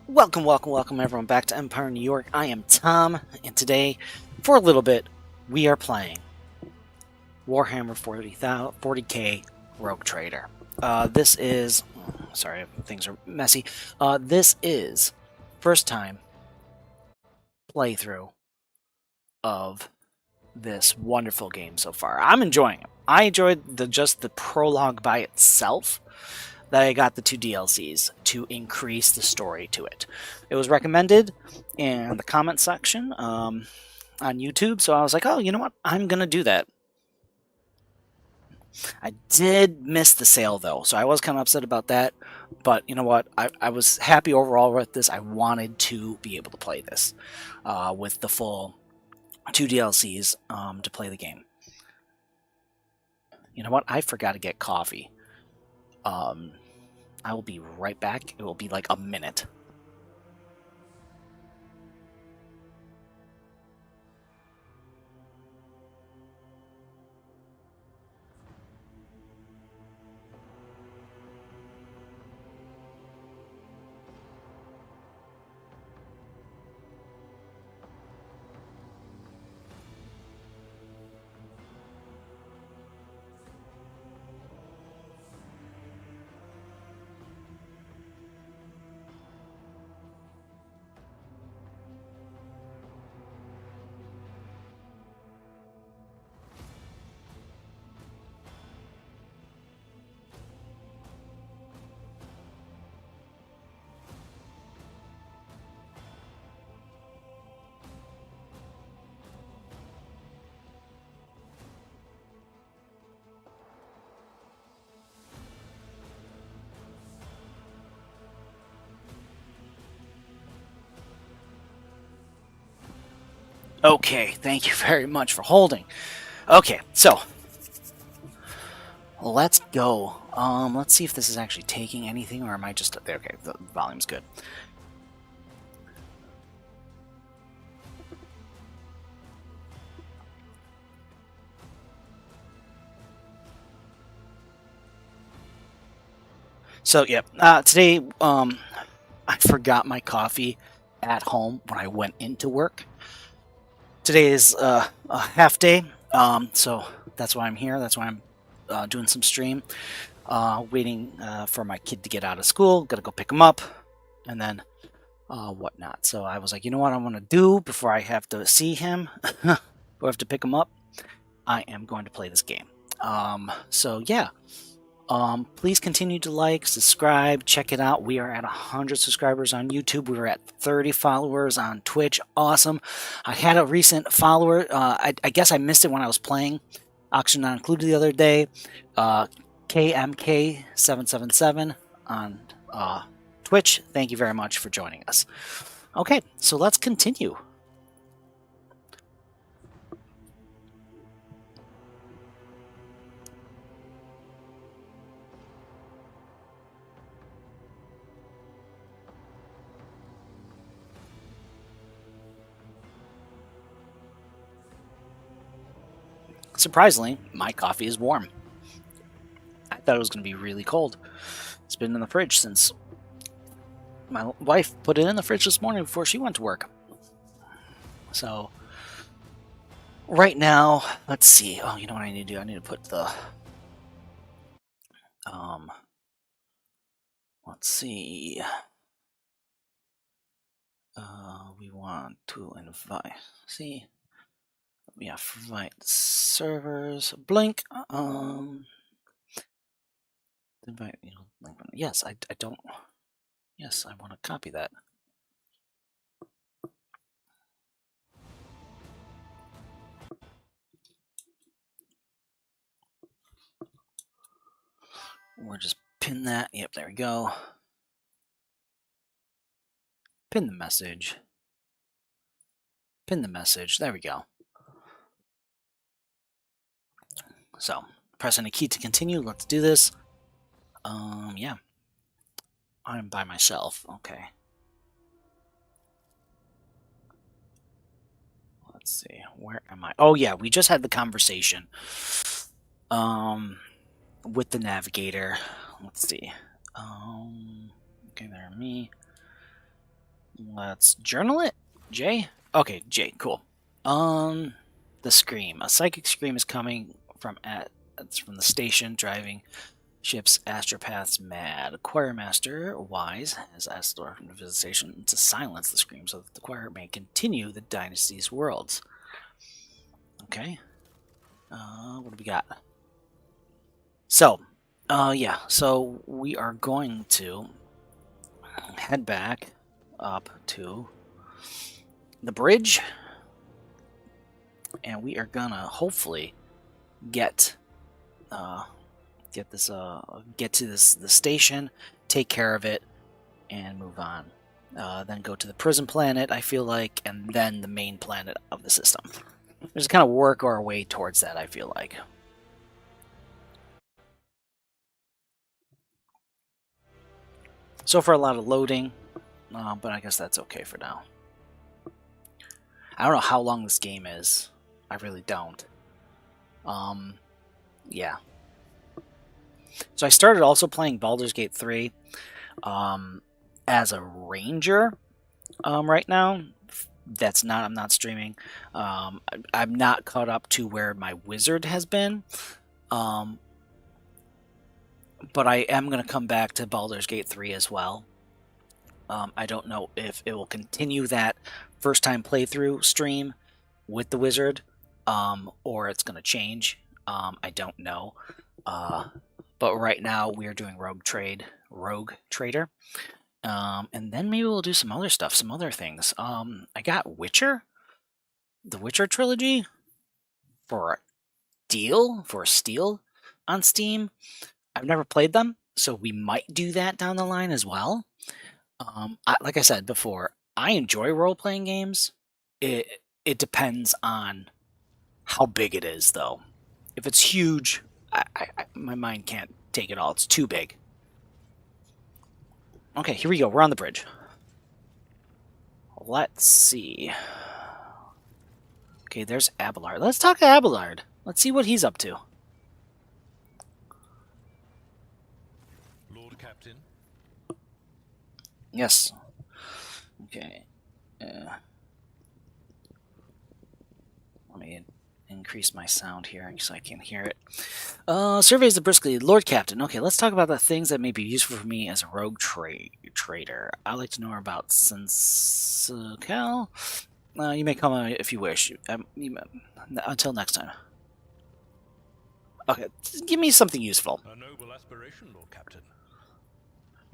Welcome everyone back to Empire New York. I am Tom, and today, for a little bit, we are playing Warhammer 40k Rogue Trader. This is, sorry, things are messy. This is first time playthrough of this wonderful game so far. I'm enjoying it. I enjoyed just the prologue by itself. That I got the 2 DLCs to increase the story to it. It was recommended in the comment section on YouTube, so I was like, oh, you know what? I'm going to do that. I did miss the sale, though, so I was kind of upset about that. But you know what? I was happy overall with this. I wanted to be able to play this with the full 2 DLCs to play the game. You know what? I forgot to get coffee. I will be right back. It will be like a minute. Okay, thank you very much for holding. Okay, so let's go. Let's see if this is actually taking anything, or am I just okay? The volume's good. So yeah, today I forgot my coffee at home when I went into work. Today is a half day, so that's why I'm here. That's why I'm doing some stream, waiting for my kid to get out of school. Gotta go pick him up, and then whatnot. So I was like, you know what I want to do before I have to see him, or have to pick him up. I am going to play this game. So yeah. Please continue to like, subscribe, check it out. We are at 100 subscribers on YouTube. We were at 30 followers on Twitch. Awesome. I had a recent follower. I guess I missed it when I was playing. Auction not included the other day. KMK777 on Twitch. Thank you very much for joining us. Okay, so let's continue. Surprisingly, my coffee is warm. I thought it was going to be really cold. It's been in the fridge since my wife put it in the fridge this morning before she went to work. So, right now, let's see. Oh, you know what I need to do? I need to put the, let's see. We want to invite, see, yeah, invite servers, blink, invite, yes, I don't, yes, I want to copy that. We'll just pin that. Yep, there we go. Pin the message. Pin the message. There we go. So, pressing a key to continue. Let's do this. Yeah. I'm by myself. Okay. Let's see. Where am I? Oh, yeah. We just had the conversation. With the navigator. Let's see. Okay, there, me. Let's journal it. J? Okay, J, cool. The scream. A psychic scream is coming it's from the station, driving ship's astropaths mad. Choir Master Wise has asked the Orphan to the station to silence the scream so that the choir may continue the dynasty's worlds. Okay. What do we got? So, yeah, so we are going to head back up to the bridge, and we are gonna hopefully get to the station, take care of it, and move on. Then go to the prison planet, I feel like, and then the main planet of the system. Just kind of work our way towards that, I feel like. So for a lot of loading, but I guess that's okay for now. I don't know how long this game is. I really don't. Yeah. So I started also playing Baldur's Gate 3 as a ranger right now. I'm not streaming. I'm not caught up to where my wizard has been. But I am going to come back to Baldur's Gate 3 as well. I don't know if it will continue that first time playthrough stream with the wizard, or it's going to change. I don't know. But right now we're doing Rogue Trader. And then maybe we'll do some other stuff, some other things. I got Witcher, the Witcher trilogy for Steal on Steam. I've never played them, so we might do that down the line as well. Like I said before, I enjoy role-playing games. It depends on how big it is, though. If it's huge, my mind can't take it all. It's too big. Okay, here we go. We're on the bridge. Let's see. Okay, there's Abelard. Let's talk to Abelard. Let's see what he's up to. Lord Captain? Yes. Okay. Let me increase my sound here so I can hear it. Surveys the briskly. Lord Captain. Okay, let's talk about the things that may be useful for me as a rogue trader. I'd like to know about Cal. You may come if you wish. Until next time. Okay, give me something useful. A noble aspiration, Lord Captain.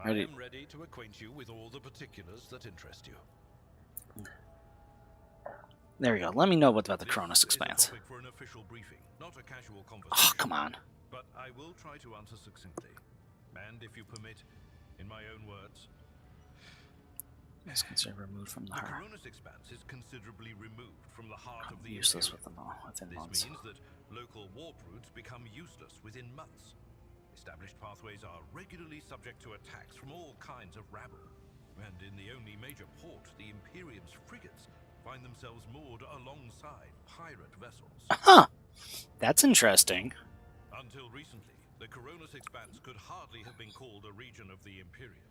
Ready. I am ready to acquaint you with all the particulars that interest you. There we go. Let me know about the Cronus Expanse. This is a topic for an official briefing, not a casual conversation. Oh, come on. But I will try to answer succinctly. And if you permit, in my own words, It's considered removed from the heart. The Cronus Expanse is considerably removed from the heart of the Useless Imperium. within This months. means that local warp routes become useless within months. Established pathways are regularly subject to attacks from all kinds of rabble. And in the only major port, the Imperium's frigates find themselves moored alongside pirate vessels. Huh. That's interesting. Until recently, the Cronus Expanse could hardly have been called a region of the Imperium.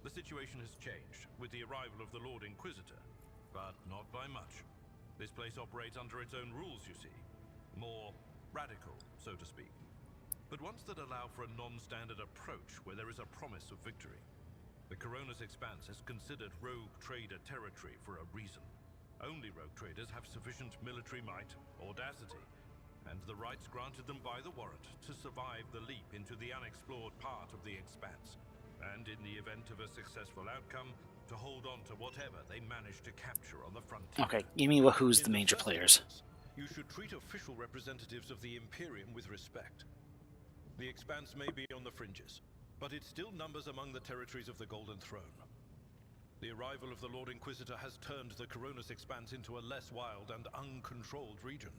The situation has changed with the arrival of the Lord Inquisitor, but not by much. This place operates under its own rules, you see. More radical, so to speak. But ones that allow for a non-standard approach where there is a promise of victory. The Cronus Expanse is considered rogue trader territory for a reason. Only rogue traders have sufficient military might, audacity, and the rights granted them by the warrant to survive the leap into the unexplored part of the Expanse. And in the event of a successful outcome, to hold on to whatever they manage to capture on the frontier. Okay, give me who's the major players. You should treat official representatives of the Imperium with respect. The Expanse may be on the fringes, but it still numbers among the territories of the Golden Throne. The arrival of the Lord Inquisitor has turned the Cronus Expanse into a less wild and uncontrolled region,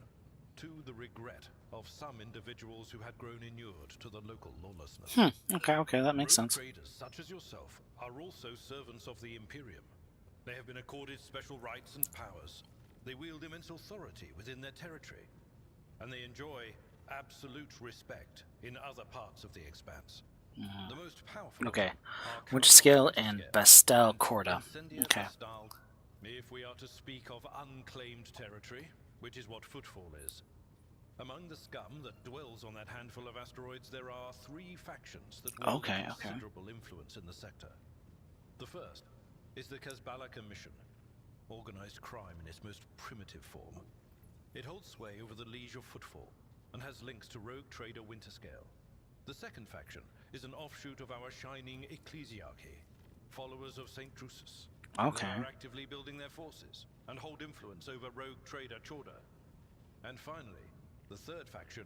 to the regret of some individuals who had grown inured to the local lawlessness. Okay, that makes sense. Traders such as yourself are also servants of the Imperium. They have been accorded special rights and powers. They wield immense authority within their territory, and they enjoy absolute respect in other parts of the Expanse. The most powerful Okay. are Winter Count Scale Winter and Scale Bastel Corda. Incendiate Okay. Bastal. If we are to speak of unclaimed territory, which is what Footfall is, among the scum that dwells on that handful of asteroids, there are 3 factions that wield Okay. considerable influence in the sector. The first is the Kazbala Commission, organized crime in its most primitive form. It holds sway over the Liege of Footfall and has links to rogue trader Winterscale. The second faction is an offshoot of our shining ecclesiarchy, followers of St. Drusus. Okay. They are actively building their forces and hold influence over rogue trader Chorda. And finally, the third faction,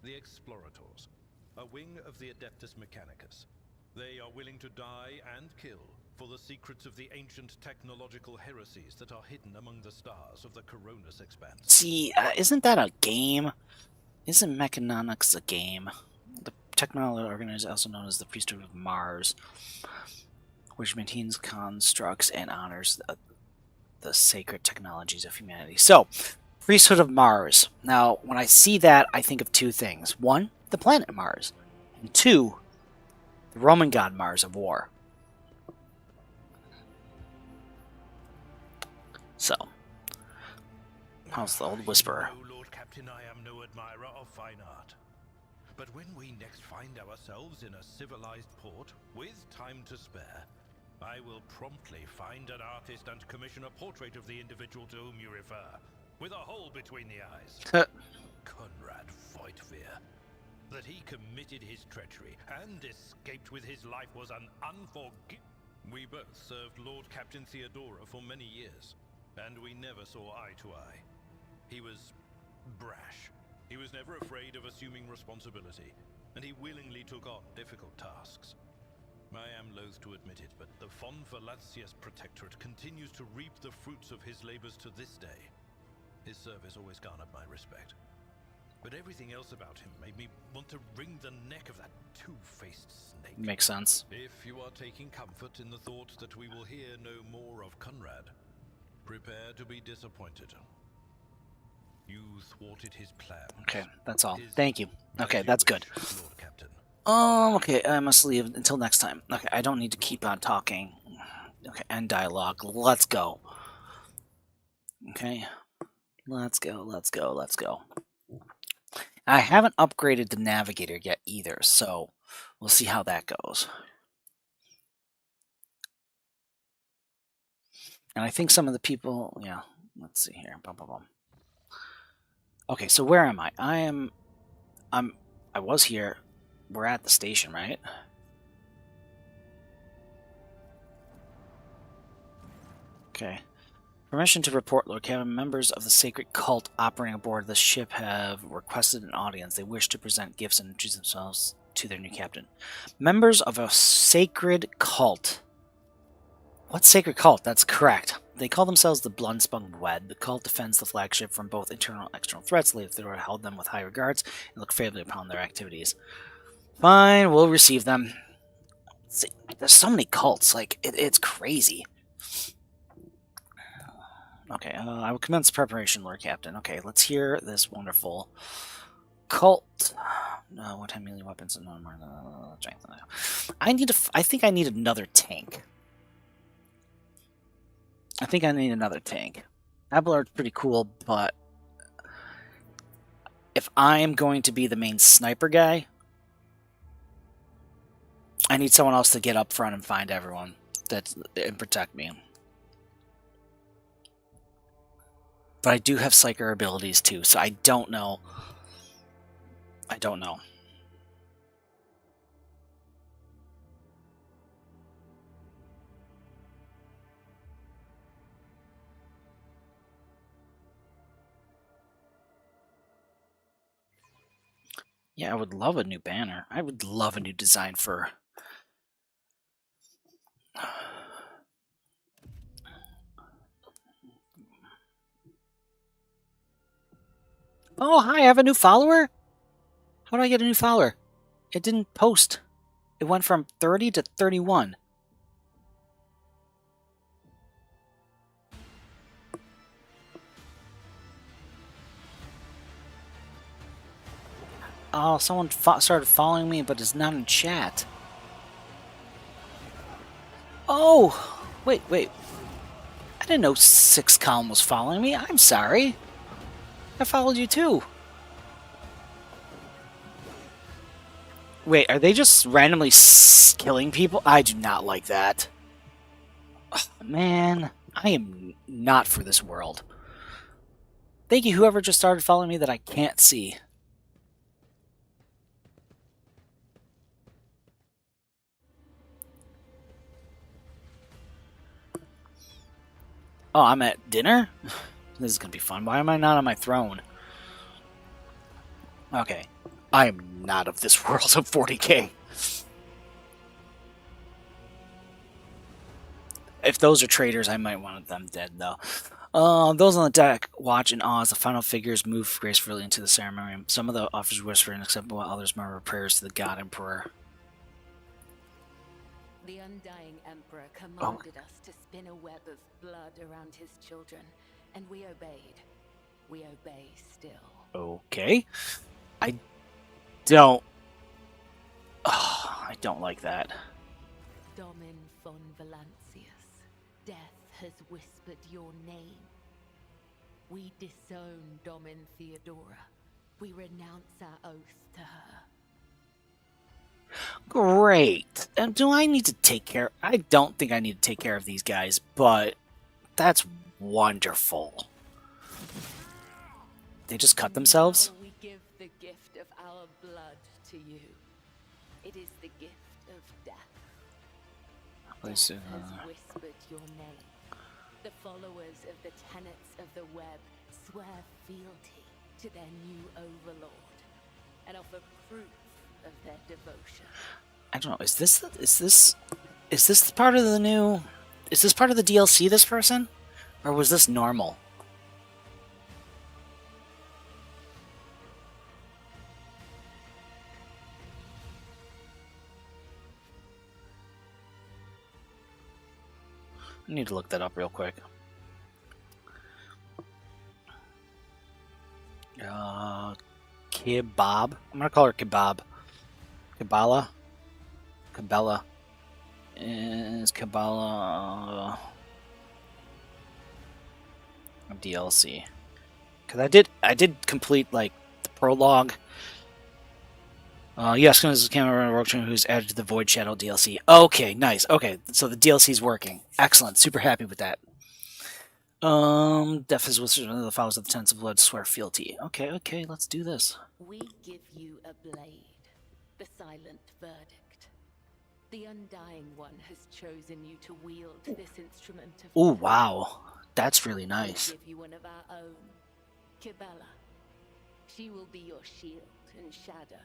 the Explorators, a wing of the Adeptus Mechanicus. They are willing to die and kill for the secrets of the ancient technological heresies that are hidden among the stars of the Coronis Expanse. See, isn't that a game? Isn't Mechanomics a game? The technology organizer, also known as the Priesthood of Mars, which maintains, constructs, and honors the sacred technologies of humanity. So, Priesthood of Mars. Now, when I see that, I think of 2 things. 1, the planet Mars. And 2, the Roman god Mars of war. So, how's the old whisperer? You know, Lord Captain, I am no admirer of fine art. But when we next find ourselves in a civilized port, with time to spare, I will promptly find an artist and commission a portrait of the individual to whom you refer, with a hole between the eyes. Conrad Voigtveer. That he committed his treachery and escaped with his life was an We both served Lord Captain Theodora for many years, and we never saw eye to eye. He was brash. He was never afraid of assuming responsibility, and he willingly took on difficult tasks. I am loath to admit it, but the Von Valacius Protectorate continues to reap the fruits of his labors to this day. His service always garnered my respect. But everything else about him made me want to wring the neck of that two-faced snake. Makes sense. If you are taking comfort in the thought that we will hear no more of Conrad, prepare to be disappointed. You thwarted his plan. Okay, that's all. Thank you. Okay, that's good. Lord Captain. Oh, okay, I must leave until next time. Okay, I don't need to keep on talking. Okay, end dialogue. Let's go. Okay. Let's go, let's go, let's go. I haven't upgraded the navigator yet either, so we'll see how that goes. And I think some of the people, yeah, let's see here. Bum, bum, bum. Okay, so where am I? I was here. We're at the station, right? Okay. Permission to report, Lord Captain. Members of the sacred cult operating aboard the ship have requested an audience. They wish to present gifts and introduce themselves to their new captain. Members of a sacred cult. What sacred cult? That's correct. They call themselves the Blundspung Wed. The cult defends the flagship from both internal and external threats. Lady Theodora held them with high regards and look favorably upon their activities. Fine, we'll receive them. See, there's so many cults. Like, it's crazy. Okay, I will commence preparation, Lord Captain. Okay, let's hear this wonderful cult. No, what time melee weapons? No more. I think I need another tank. I think I need another tank. Abelard's pretty cool, but if I am going to be the main sniper guy, I need someone else to get up front and find everyone and protect me. But I do have psyker abilities too, so I don't know. I don't know. Yeah, I would love a new banner. I would love a new design for... Oh, hi, I have a new follower? How do I get a new follower? It didn't post. It went from 30 to 31. Oh, someone started following me, but is not in chat. Oh! Wait. I didn't know Six Column was following me. I'm sorry. I followed you too. Wait, are they just randomly killing people? I do not like that. Oh, man, I am not for this world. Thank you, whoever just started following me that I can't see. Oh, I'm at dinner? This is gonna be fun. Why am I not on my throne? Okay. I am not of this world of 40k. If those are traitors, I might want them dead, though. Those on the deck watch in awe as the final figures move gracefully into the ceremony. Some of the officers whisper and accept, while others murmur prayers to the God Emperor. The Undying Emperor commanded us to spin a web of blood around his children, and we obeyed. We obey still. Okay. I don't like that. Domin von Valancius, death has whispered your name. We disown Domin Theodora. We renounce our oath to her. Great. Do I need to take care? I don't think I need to take care of these guys, but that's wonderful. They just cut themselves? Now we give the gift of our blood to you. It is the gift of death. Death has whispered your name. The followers of the tenets of the web swear fealty to their new overlord and offer proof of their devotion. I don't know. Is this part of the new? Is this part of the DLC? This person, or was this normal? I need to look that up real quick. Kebab. I'm gonna call her Kebab. Kabbalah. Cabela. Is Kabbalah DLC? Because I did complete like the prologue. Yes, this is Cameron Roach, who's added to the Void Shadow DLC. Okay, nice. Okay, so the DLC is working. Excellent. Super happy with that. Death is whispered under the followers of the Tenets of Blood swear fealty. Okay, let's do this. We give you a blade, the silent verdict. The Undying One has chosen you to wield this instrument of Oh, death. wow. That's really nice. We give you one of our own, Kibella. She will be your shield and shadow.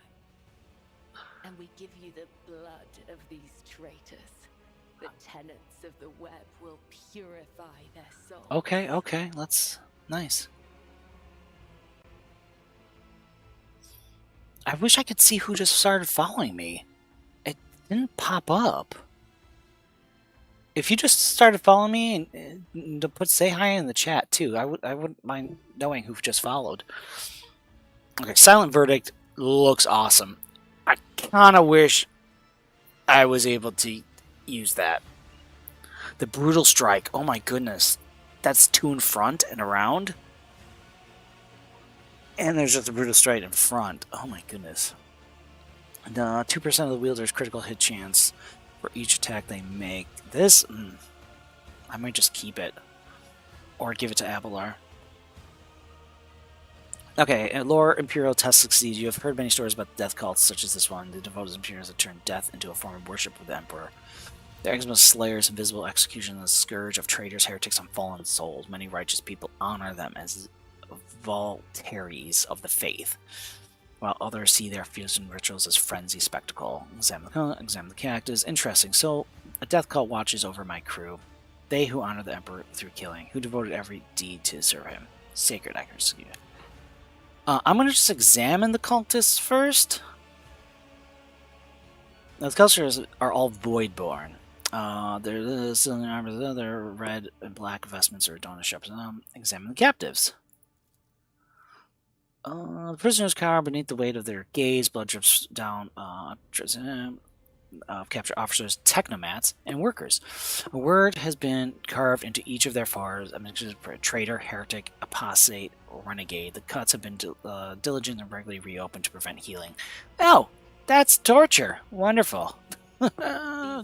And we give you the blood of these traitors. The tenets of the web will purify their souls. Okay, let's... Nice. I wish I could see who just started following me. It didn't pop up. If you just started following me, and to say hi in the chat too, I wouldn't mind knowing who just followed. Okay, Silent Verdict looks awesome. I kind of wish I was able to use that. The Brutal Strike, oh my goodness. That's 2 in front and around. And there's just a Brutal Strike in front. Oh my goodness. And 2% of the wielder's critical hit chance for each attack they make. This, I might just keep it. Or give it to Abelar. Okay, Lore Imperial test succeeds. You have heard many stories about death cults such as this one. The devoted Imperials have turned death into a form of worship of the Emperor. The Exmas Slayers, invisible execution, and the scourge of traitors, heretics, and fallen souls. Many righteous people honor them as voltaries of the faith, while others see their fears and rituals as frenzy spectacle. Examine the cactus. Interesting. So, a death cult watches over my crew. They who honor the Emperor through killing, who devoted every deed to serve him. Sacred accuracy. I'm going to just examine the cultists first. Now, the cultists are all Voidborn. They're still in armor. Their red and black vestments are adorned as shepherds. Examine the captives. The prisoners cower beneath the weight of their gaze. Blood drips down capture officers, technomats, and workers. A word has been carved into each of their foreheads. Traitor, heretic, apostate, or renegade. The cuts have been diligent and regularly reopened to prevent healing. Oh, that's torture. Wonderful. These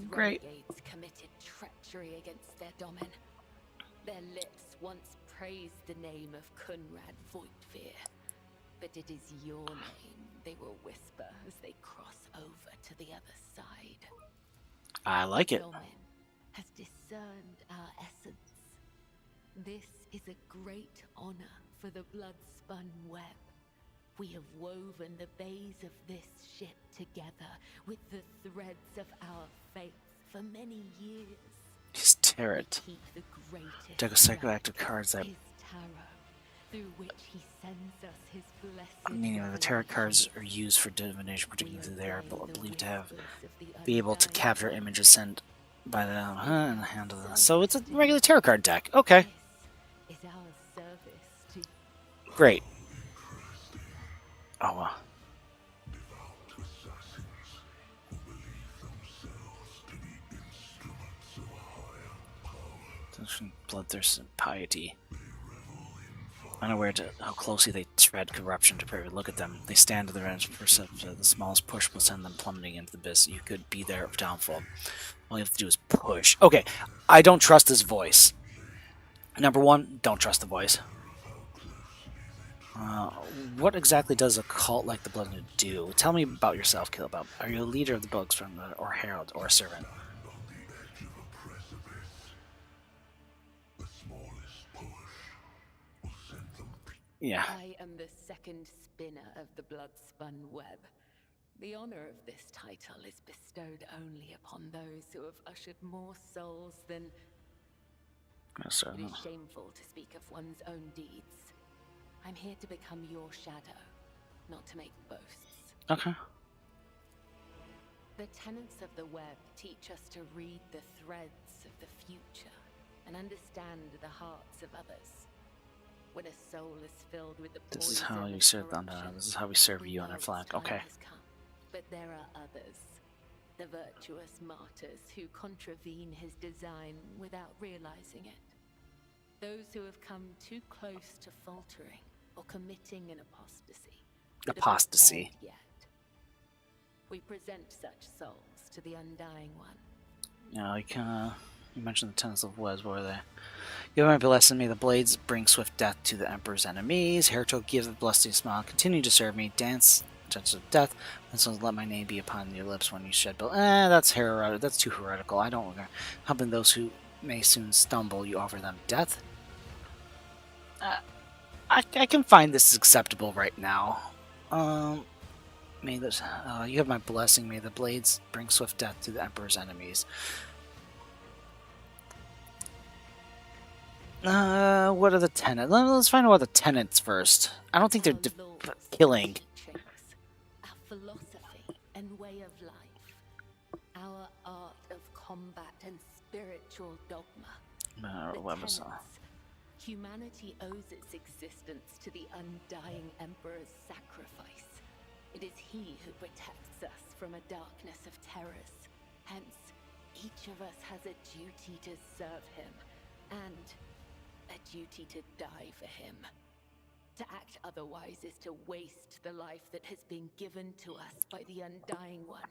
Great. renegades committed treachery against their domin. Their lips once praised the name of Kunrad Voigtveer, but it is your name they will whisper as they cross over to the other side. I like it. Domin has discerned our essence. This is a great honor for the blood-spun web. We have woven the bays of this ship together with the threads of our faith for many years. His tarot. Keep the greatest Deck of psychoactive cards that his tarot, through which he sends us his blessed meaning the tarot cards are used for divination, particularly they are believed to have be able to capture images sent by the and handle them. So it's a regular tarot card deck. Okay, is our service to great. Oh wow. Devout assassins who believe themselves to be instruments of a higher power. Bloodthirst and piety. They revel in fire. Unaware to how closely they tread corruption to prepare to look at them, they stand to their edge, perception the smallest push will send them plummeting into the abyss. You could be their downfall. All you have to do is push. Okay, I don't trust his voice. Number one, don't trust the voice. What exactly does a cult like the Blood do? Tell me about yourself, Killabub. Are you a leader of the Bugs or herald, or a servant? On the edge of a precipice, the smallest push will send them. Yeah. I am the second spinner of the blood-spun web. The honor of this title is bestowed only upon those who have ushered more souls than... It is shameful to speak of one's own deeds. I'm here to become your shadow, not to make boasts. Okay. The tenets of the web teach us to read the threads of the future and understand the hearts of others. When a soul is filled with the This is poison how you of serve on corruption, this is how we serve we you on know our its flag. time Okay. has come. But there are others, the virtuous martyrs who contravene his design without realizing it. Those who have come too close to faltering or committing an apostasy. that have not Apostasy. erred Yet. We present such souls to the Undying One. Yeah, like you mentioned the tenets of Wes, what were they? You have my blessing, may the blades bring swift death to the Emperor's enemies. Heretic, give the blessing smile, continue to serve me, dance touch of death, and so let my name be upon your lips when you shed blood. That's heretical. That's too heretical. I don't regard. Helping those who may soon stumble, you offer them death. I can find this acceptable right now. May this, you have my blessing. May the blades bring swift death to the Emperor's enemies. What are the tenets? Let's find out what the tenets first. I don't think they're Our laws, killing. teachings, our philosophy and way of life, our art of combat and spiritual dogma. The What was tenets. Humanity owes its existence to the undying Emperor's sacrifice. It is he who protects us from a darkness of terrors. Hence, each of us has a duty to serve him, and a duty to die for him. To act otherwise is to waste the life that has been given to us by the Undying One.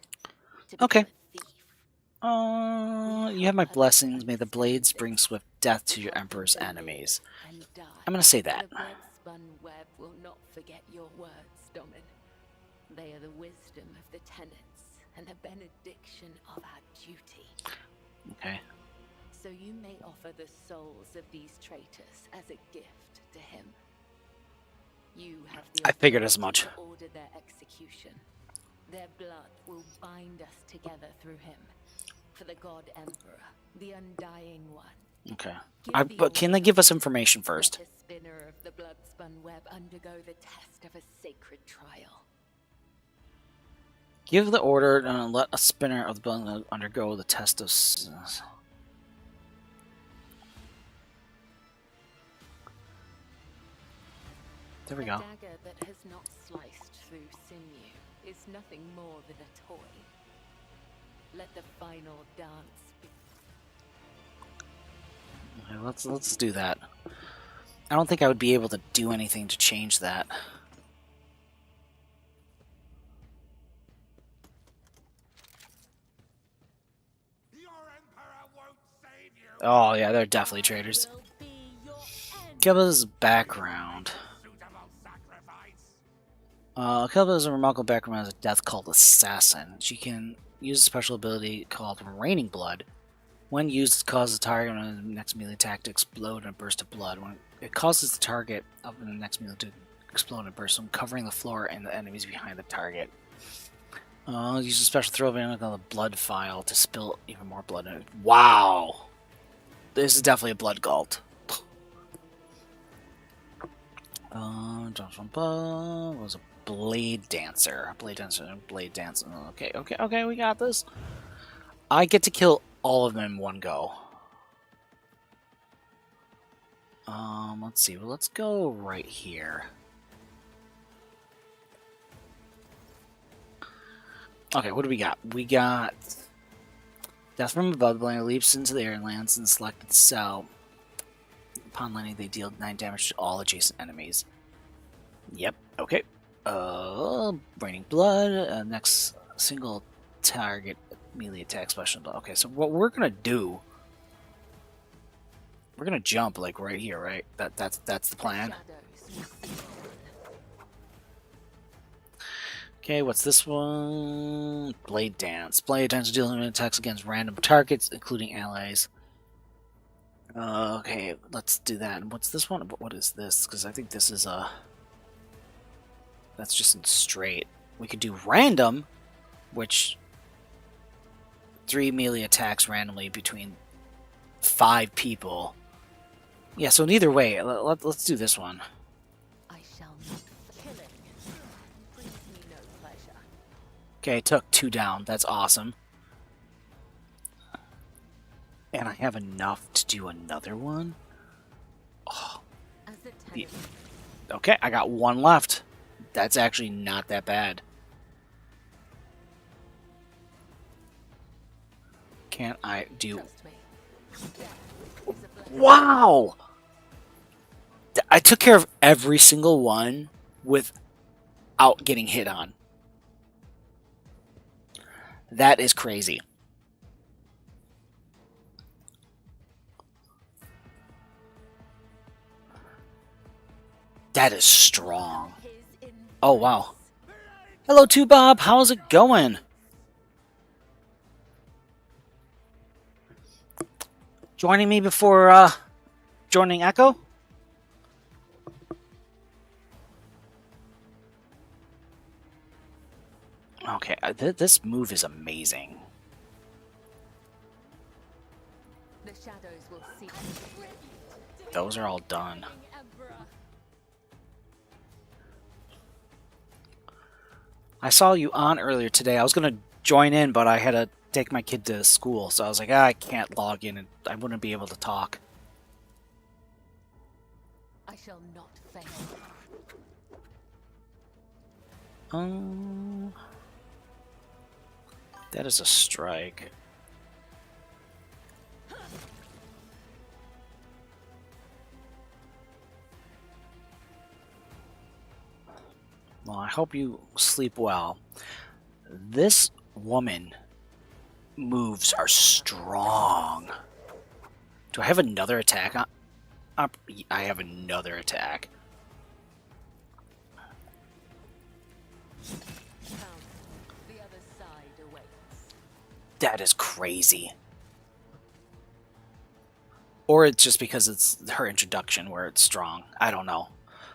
To Okay. become a thief. You have my blessings. May the blades bring swift death to your Emperor's enemies. And die. I'm gonna say that. The blood-spun web will not forget your words, Domin. They are the wisdom of the tenets and the benediction of our duty. Okay. So you may offer the souls of these traitors as a gift to him. You have the I figured as authority much. to order their execution. Their blood will bind us together through him. For the God Emperor, the Undying One. Okay. Give the But can they order. give us information first? Let a spinner of the blood-spun web undergo the test of a sacred trial. Give the order and let a spinner of the blood undergo the test of. There we A go. dagger that has not sliced through sinew is nothing more than a toy. Let the final dance be. Okay, let's do that. I don't think I would be able to do anything to change that. Your emperor won't save you. Oh yeah, they're definitely traitors. Will be your end. Kelba's background. Suitable sacrifice. Kelba has a remarkable background as a death cult assassin. She can use a special ability called Raining Blood. When used, it causes the target on the next melee attack to explode in a burst of blood. When it causes the target of the next melee to explode in a burst, covering the floor and the enemies behind the target. Use a special throw of called the Blood File to spill even more blood in it. Wow! This is definitely a blood cult. Was a Blade Dancer. Blade Dancer. Blade Dancer. Okay, we got this. I get to kill all of them in one go. Let's see. Well, let's go right here. Okay, what do we got? We got Death from above. The player leaps into the air and lands in the selected cell. Upon landing, they deal 9 damage to all adjacent enemies. Yep. Okay. Raining Blood. Next single target melee attack special. Okay, so what we're gonna do? We're gonna jump like right here, right? That's the plan. Okay, what's this one? Blade Dance. Blade Dance dealing attacks against random targets, including allies. Okay, let's do that. And what's this one? What is this? Because I think this is a. That's just in straight. We could do random, which 3 melee attacks randomly between 5 people. Yeah, so neither way, let's do this one. I shall not killing. Brings me no pleasure. Okay, took 2 down. That's awesome. And I have enough to do another one. Oh. As a Yeah. tenant, Okay, I got 1 left. That's actually not that bad. Can I do... trust me. Death is a blessing. Wow! I took care of every single one without getting hit on. That is crazy. That is strong. His Oh, wow. Hello, too, Bob. How's it going? Joining me before joining Echo? Okay, this move is amazing. The shadows will see. Those are all done. Emperor. I saw you on earlier today. I was going to join in, but I had to take my kid to school, so I was like, I can't log in, and I wouldn't be able to talk. I shall not fail. That is a strike. Well, I hope you sleep well. This woman moves are strong. Do I have another attack on? I have another attack. Come, the other side awaits. That is crazy. Or it's just because it's her introduction where it's strong. I don't know.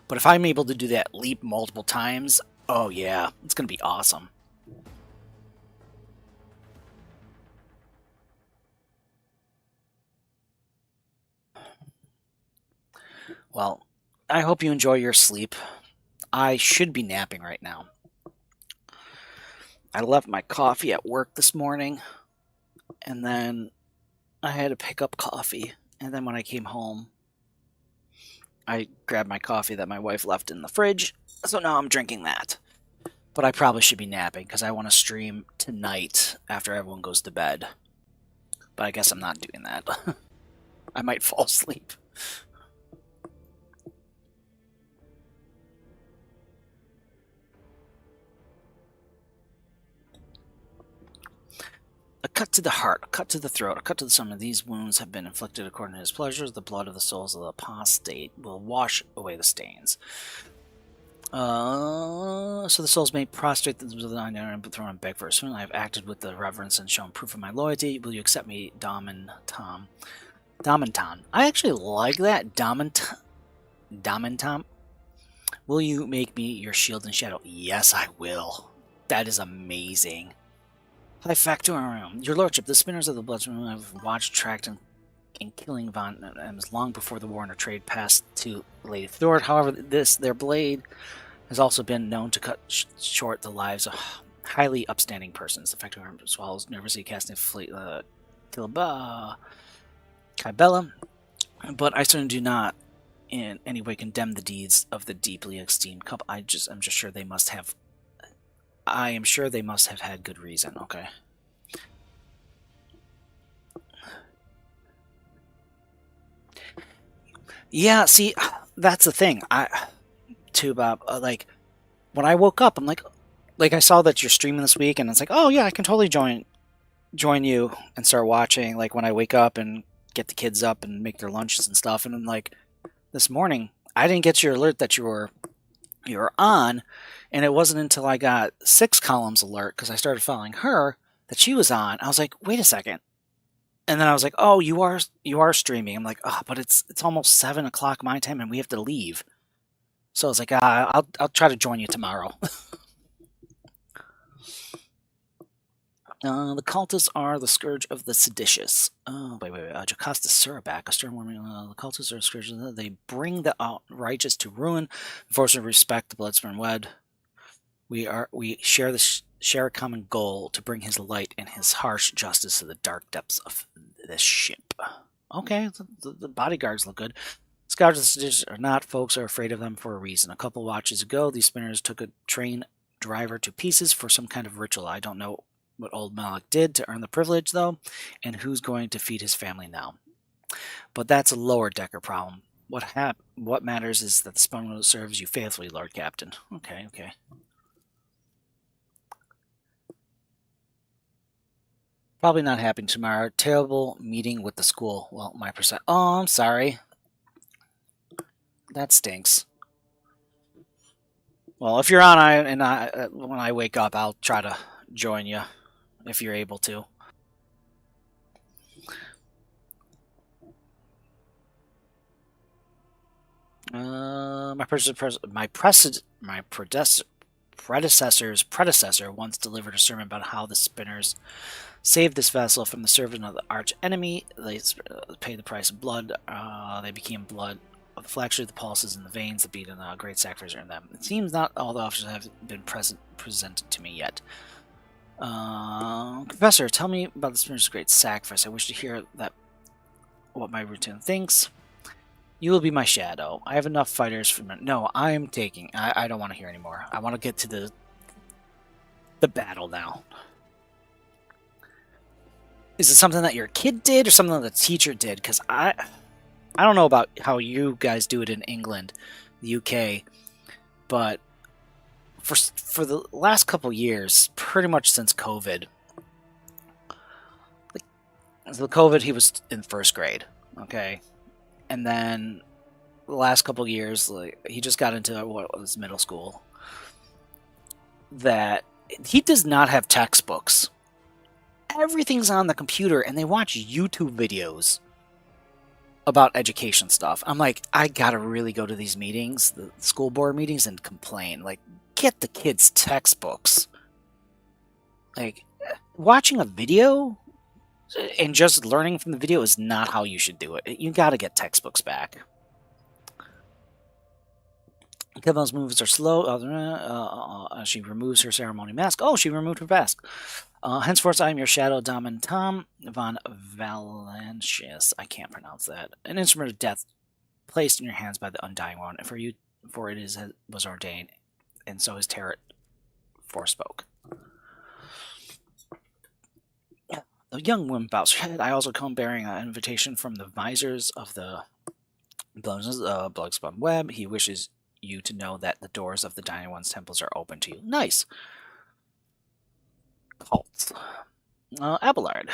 But if I'm able to do that leap multiple times, oh yeah, it's going to be awesome. Well, I hope you enjoy your sleep. I should be napping right now. I left my coffee at work this morning, and then I had to pick up coffee. And then when I came home, I grabbed my coffee that my wife left in the fridge, so now I'm drinking that. But I probably should be napping because I want to stream tonight after everyone goes to bed. But I guess I'm not doing that. I might fall asleep. A cut to the heart, a cut to the throat, a cut to the stomach. These wounds have been inflicted according to his pleasures. The blood of the souls of the apostate will wash away the stains. So the souls may prostrate themselves and thrown and beg for a swoon. I have acted with the reverence and shown proof of my loyalty. Will you accept me, Dom and Tom? Dom and Tom. I actually like that. Dom and Tom. Will you make me your shield and shadow? Yes, I will. That is amazing. High Factorum. Your Lordship, the spinners of the Bloodstorm have watched, tracked, and killing Von Ems long before the war and our trade passed to Lady Thord. However, their blade has also been known to cut short the lives of highly upstanding persons. The Factorum swallows, nervously casting fleet Kybella. But I certainly do not in any way condemn the deeds of the deeply esteemed couple. I'm just sure they must have. I am sure they must have had good reason. Okay. Yeah, see, that's the thing. Bob, like, when I woke up, I'm like, I saw that you're streaming this week, and it's like, oh yeah, I can totally join you and start watching. Like when I wake up and get the kids up and make their lunches and stuff, and I'm like, this morning I didn't get your alert that you were on, and it wasn't until I got 6 columns alert because I started following her that she was on. I was like, wait a second. And then I was like, "Oh, you are streaming." I'm like, "Oh, but it's almost 7 o'clock my time, and we have to leave." So I was like, "I'll try to join you tomorrow." The cultists are the scourge of the seditious. Oh, wait. Jocasta Surabak, a stern warning. The cultists are a scourge. They bring the righteous to ruin, force to respect the blood-spurn wed. We share a common goal to bring his light and his harsh justice to the dark depths of this ship. Okay, the bodyguards look good. Scourge of the seditious or not, folks are afraid of them for a reason. A couple watches ago, these spinners took a train driver to pieces for some kind of ritual. I don't know what old Malik did to earn the privilege, though, and who's going to feed his family now. But that's a lower decker problem. What matters is that the spinner serves you faithfully, Lord Captain. Okay. Probably not happening tomorrow. Terrible meeting with the school. Well, my percent. Oh, I'm sorry. That stinks. Well, if you're on, when I wake up, I'll try to join you if you're able to. My predecessor's predecessor once delivered a sermon about how the spinners saved this vessel from the servant of the arch enemy. They paid the price of blood. They became blood of the fracture, the pulses, and the veins that beat, and a great sacrifice in them. It seems not all the officers have been presented to me yet. Professor, tell me about the spinner's great sacrifice. I wish to hear what my routine thinks. You will be my shadow. I have enough fighters for me. No, I am taking. I don't want to hear anymore. I want to get to the battle now. Is it something that your kid did or something that the teacher did? Because I don't know about how you guys do it in England, the UK, but for the last couple years, pretty much since COVID, he was in first grade, okay? And then the last couple years, he just got into what was middle school. That he does not have textbooks. Everything's on the computer, and they watch YouTube videos about education stuff. I'm like, I gotta really go to these meetings, the school board meetings, and complain. Like, get the kids textbooks. Like, watching a video and just learning from the video is not how you should do it. You gotta get textbooks back. Kevin's moves are slow. She removes her ceremony mask. Oh, she removed her mask. Henceforth, I am your shadow, Dom and Tom von Valancius. I can't pronounce that. An instrument of death placed in your hands by the Undying One, for it was ordained, and so his Tarot forespoke. The young woman bows her head. I also come bearing an invitation from the visors of the Bloodspun Web. He wishes you to know that the doors of the Dying One's temples are open to you. Nice. Cults. Abelard.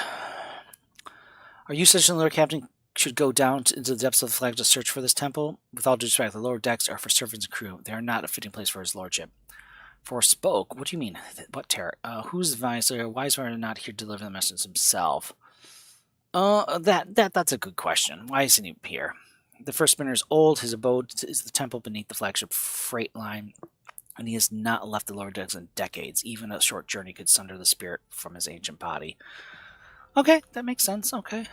Are you such an Lord Captain should go down into the depths of the flag to search for this temple? With all due respect, the lower decks are for servants and crew. They are not a fitting place for his lordship. Forspoke? What do you mean? What terror? Who's the visor? Why is Varda not here to deliver the message himself? That's a good question. Why isn't he here? The first spinner is old. His abode is the temple beneath the flagship freight line, and he has not left the lower decks in decades. Even a short journey could sunder the spirit from his ancient body. Okay, that makes sense. Okay.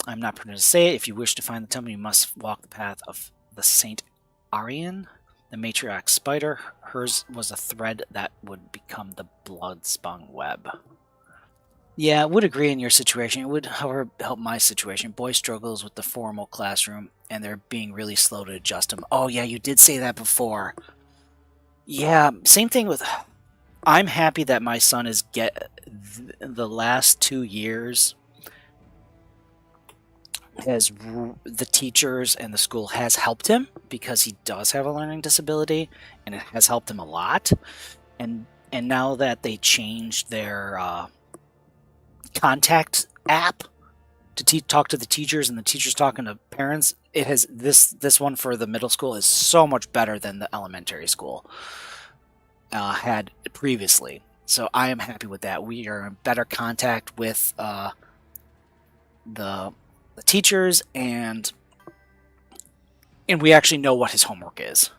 I'm not permitted to say it. If you wish to find the temple, you must walk the path of the Saint Arian, the matriarch spider. Hers was a thread that would become the blood-spun web. Yeah, would agree in your situation. It would, however, help my situation. Boy struggles with the formal classroom, and they're being really slow to adjust him. Oh, yeah, you did say that before. Yeah, same thing with... I'm happy that my son is the last 2 years has the teachers and the school has helped him because he does have a learning disability, and it has helped him a lot. And now that they changed their contact app to talk to the teachers, and the teachers talking to parents, it has this one for the middle school is so much better than the elementary school had previously. So I am happy with that. We are in better contact with the teachers, and we actually know what his homework is.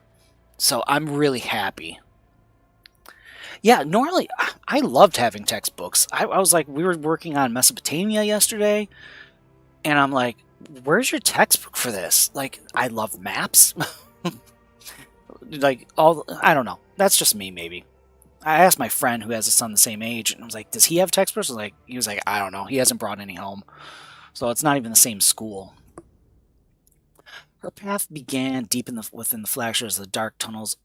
So I'm really happy. Yeah, normally I loved having textbooks. I was like, we were working on Mesopotamia yesterday, and I'm like, where's your textbook for this? Like, I love maps. Like, I don't know. That's just me, maybe. I asked my friend who has a son the same age, and I was like, does he have textbooks? He was like, I don't know. He hasn't brought any home. So it's not even the same school. Her path began deep within the flagships of the dark tunnels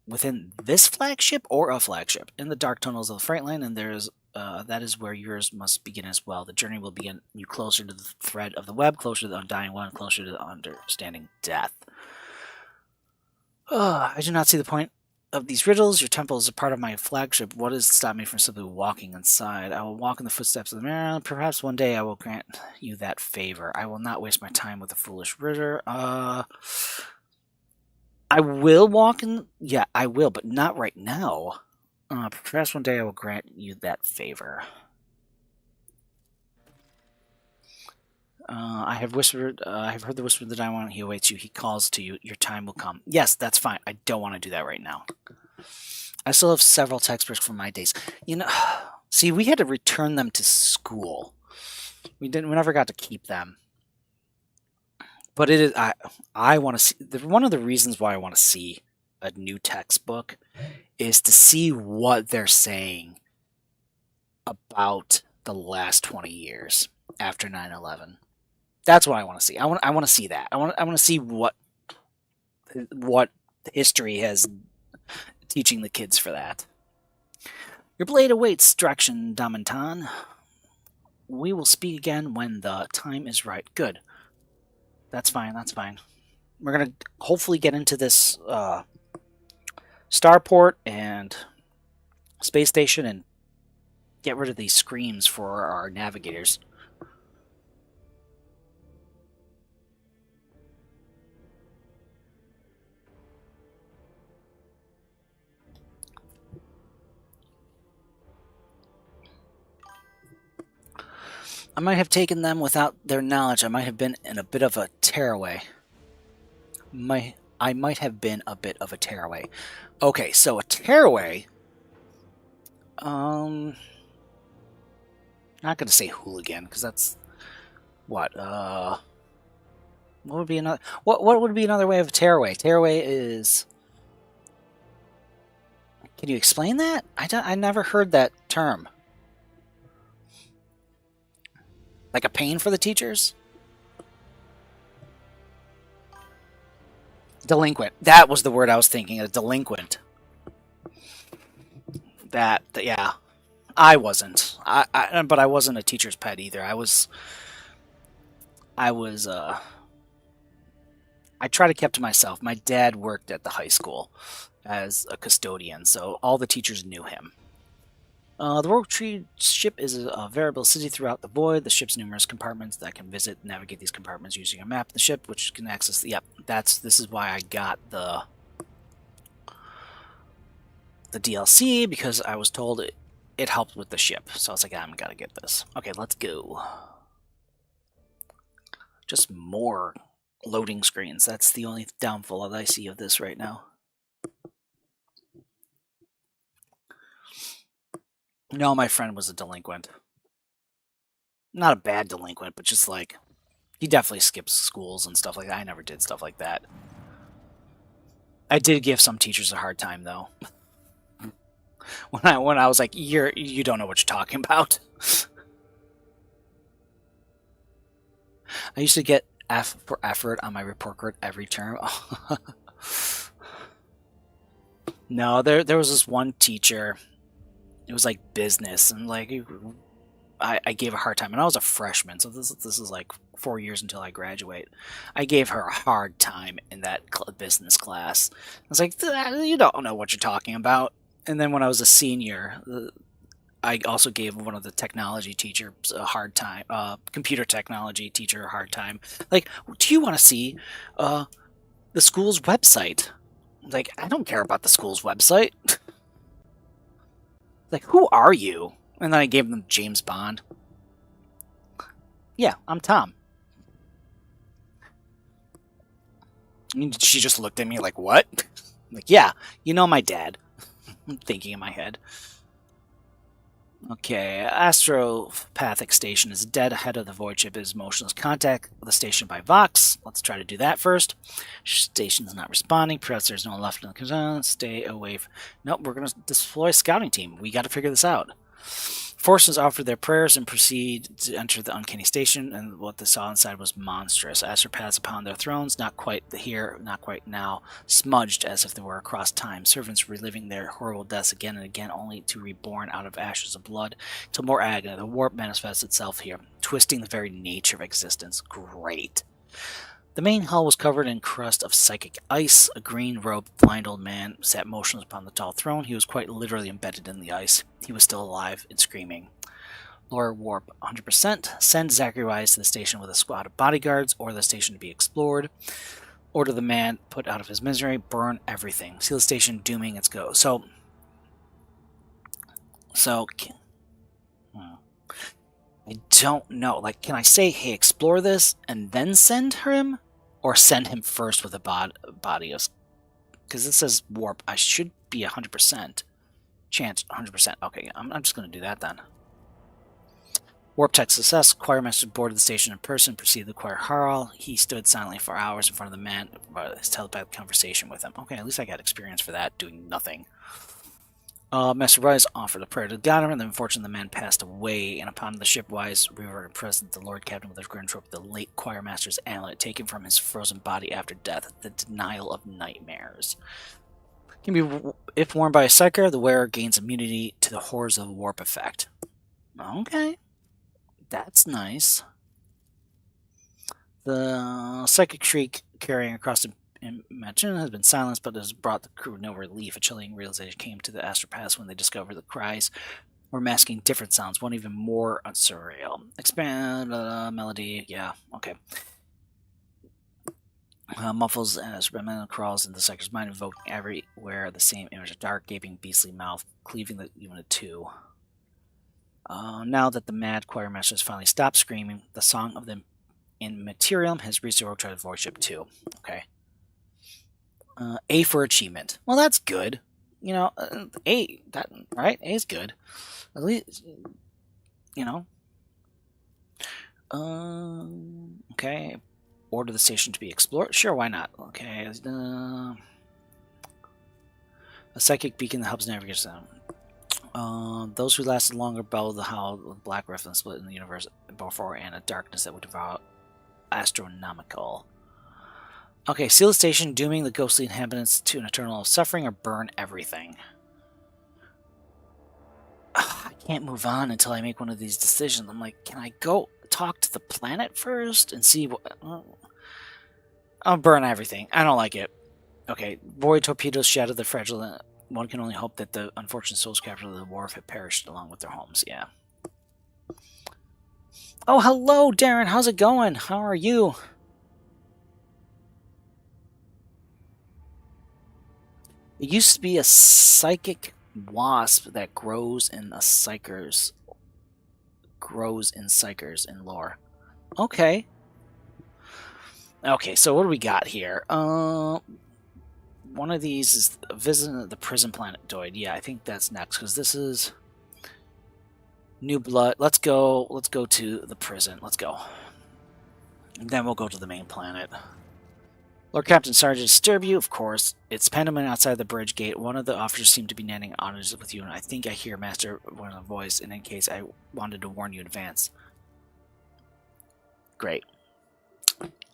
within this flagship or a flagship in the dark tunnels of the freight line, and that is where yours must begin as well. The journey will begin you closer to the thread of the web, closer to the Undying One, closer to the understanding death. I do not see the point of these riddles. Your temple is a part of my flagship. What does stop me from simply walking inside? I will walk in the footsteps of the mirror. Perhaps one day I will grant you that favor. I will not waste my time with a foolish riddle. I will walk in... Yeah, I will, but not right now. Perhaps one day I will grant you that favor. I have heard the whisper of the Dying One. He awaits you. He calls to you. Your time will come. Yes, that's fine. I don't want to do that right now. I still have several textbooks from my days. See, we had to return them to school. We never got to keep them. But it is. I want to see. One of the reasons why I want to see a new textbook is to see what they're saying about the last 20 years after 9/11. That's what I want to see. I want to see that. I want to see what history has teaching the kids for that. Your blade awaits, Draction Damantan. We will speak again when the time is right. Good. That's fine. That's fine. We're gonna hopefully get into this starport and space station and get rid of these screams for our navigators. I might have taken them without their knowledge. I might have been in a bit of a tearaway. I might have been a bit of a tearaway. Okay, so a tearaway. Not gonna say hooligan because that's what. What would be another? What would be another way of a tearaway? Tearaway is. Can you explain that? I never heard that term. Like a pain for the teachers? Delinquent. That was the word I was thinking. A delinquent. Yeah. I wasn't. But I wasn't a teacher's pet either. I was. I try to keep to myself. My dad worked at the high school as a custodian, so all the teachers knew him. The Rogue Tree ship is a variable city throughout the void. The ship's numerous compartments that can visit and navigate these compartments using a map of the ship, which can access. Yep, this is why I got the DLC, because I was told it helped with the ship. So I was like, I'm gotta get this. Okay, let's go. Just more loading screens. That's the only downfall that I see of this right now. No, my friend was a delinquent. Not a bad delinquent, but just like, he definitely skips schools and stuff like that. I never did stuff like that. I did give some teachers a hard time, though. when I was like, you don't know what you're talking about. I used to get F for effort on my report card every term. No, there was this one teacher. It was like business, and like I gave a hard time, and I was a freshman, so this is like 4 years until I graduate. I gave her a hard time in that business class. I was like, you don't know what you're talking about. And then when I was a senior, I also gave one of the technology teachers a hard time, computer technology teacher a hard time. Like, do you want to see the school's website? Like, I don't care about the school's website. Like, who are you? And then I gave them James Bond. Yeah, I'm Tom. And she just looked at me like, what? I'm like, yeah, you know my dad. I'm thinking in my head. Okay, Astropathic Station is dead. Ahead of the void ship is motionless. Contact the station by Vox. Let's try to do that first. Station's not responding. Perhaps there's no one left in the control. Stay away. Nope, we're going to deploy a scouting team. We got to figure this out. Forces offer their prayers and proceed to enter the uncanny station, and what they saw inside was monstrous. Astropaths upon their thrones, not quite here, not quite now, smudged as if they were across time. Servants reliving their horrible deaths again and again, only to reborn out of ashes of blood, till more agony. The warp manifests itself here, twisting the very nature of existence. Great. The main hull was covered in crust of psychic ice. A green-robed, blind old man sat motionless upon the tall throne. He was quite literally embedded in the ice. He was still alive and screaming. Lower warp 100%. Send Zachary Wise to the station with a squad of bodyguards, or the station to be explored. Order the man put out of his misery. Burn everything. Seal the station, dooming its go. So I don't know. Like, can I say, hey, explore this, and then send him? Or send him first with a body of... Because it says warp. I should be 100%. Chance, 100%. Okay, I'm just going to do that then. Warp tech success. Choirmaster boarded the station in person, perceived the choir Harl. He stood silently for hours in front of the man, his telepathic conversation with him. Okay, at least I got experience for that, doing nothing. Master Wise offered a prayer to God, and then unfortunately the man passed away, and upon the ship Wise reverted present the Lord Captain with a grand trope, the late choir master's amulet taken from his frozen body after death, the denial of nightmares. Can be, if worn by a psyker, the wearer gains immunity to the horrors of the warp effect. Okay. That's nice. The psychic shriek carrying across the Imagine has been silenced, but has brought the crew no relief. A chilling realization came to the Astropaths when they discovered the cries were masking different sounds, one even more surreal. Expand melody, yeah, okay. Muffles as Remnant crawls into the psychic's mind, invoking everywhere the same image: a dark, gaping, beastly mouth, cleaving the unit two. Now that the mad choir master has finally stopped screaming, the song of the Immaterium has reached the Rogue Tribe Void Ship 2. Okay. A for achievement. Well, that's good. You know, A, that, right? A is good. At least, you know. Okay. Order the station to be explored. Sure, why not? Okay. A psychic beacon that helps navigate them. Those who lasted longer bellow the howl of the black rift and split in the universe before, and a darkness that would devour astronomical. Okay, seal the station, dooming the ghostly inhabitants to an eternal suffering, or burn everything. I can't move on until I make one of these decisions. I'm like, can I go talk to the planet first and see what... I'll burn everything. I don't like it. Okay, void torpedoes shatter the fragile... One can only hope that the unfortunate souls captured of the wharf have perished along with their homes. Yeah. Oh, hello, Darren. How's it going? How are you? It used to be a psychic wasp that grows in psychers in lore. Okay. Okay, so what do we got here? One of these is visiting the prison planetoid. Yeah, I think that's next because this is new blood. Let's go to the prison. Let's go. And then we'll go to the main planet. Lord Captain, sorry to disturb you, of course. It's pandemonium outside the bridge gate. One of the officers seemed to be netting honors with you, and I think I hear Master one of the voice, and in case I wanted to warn you in advance. Great.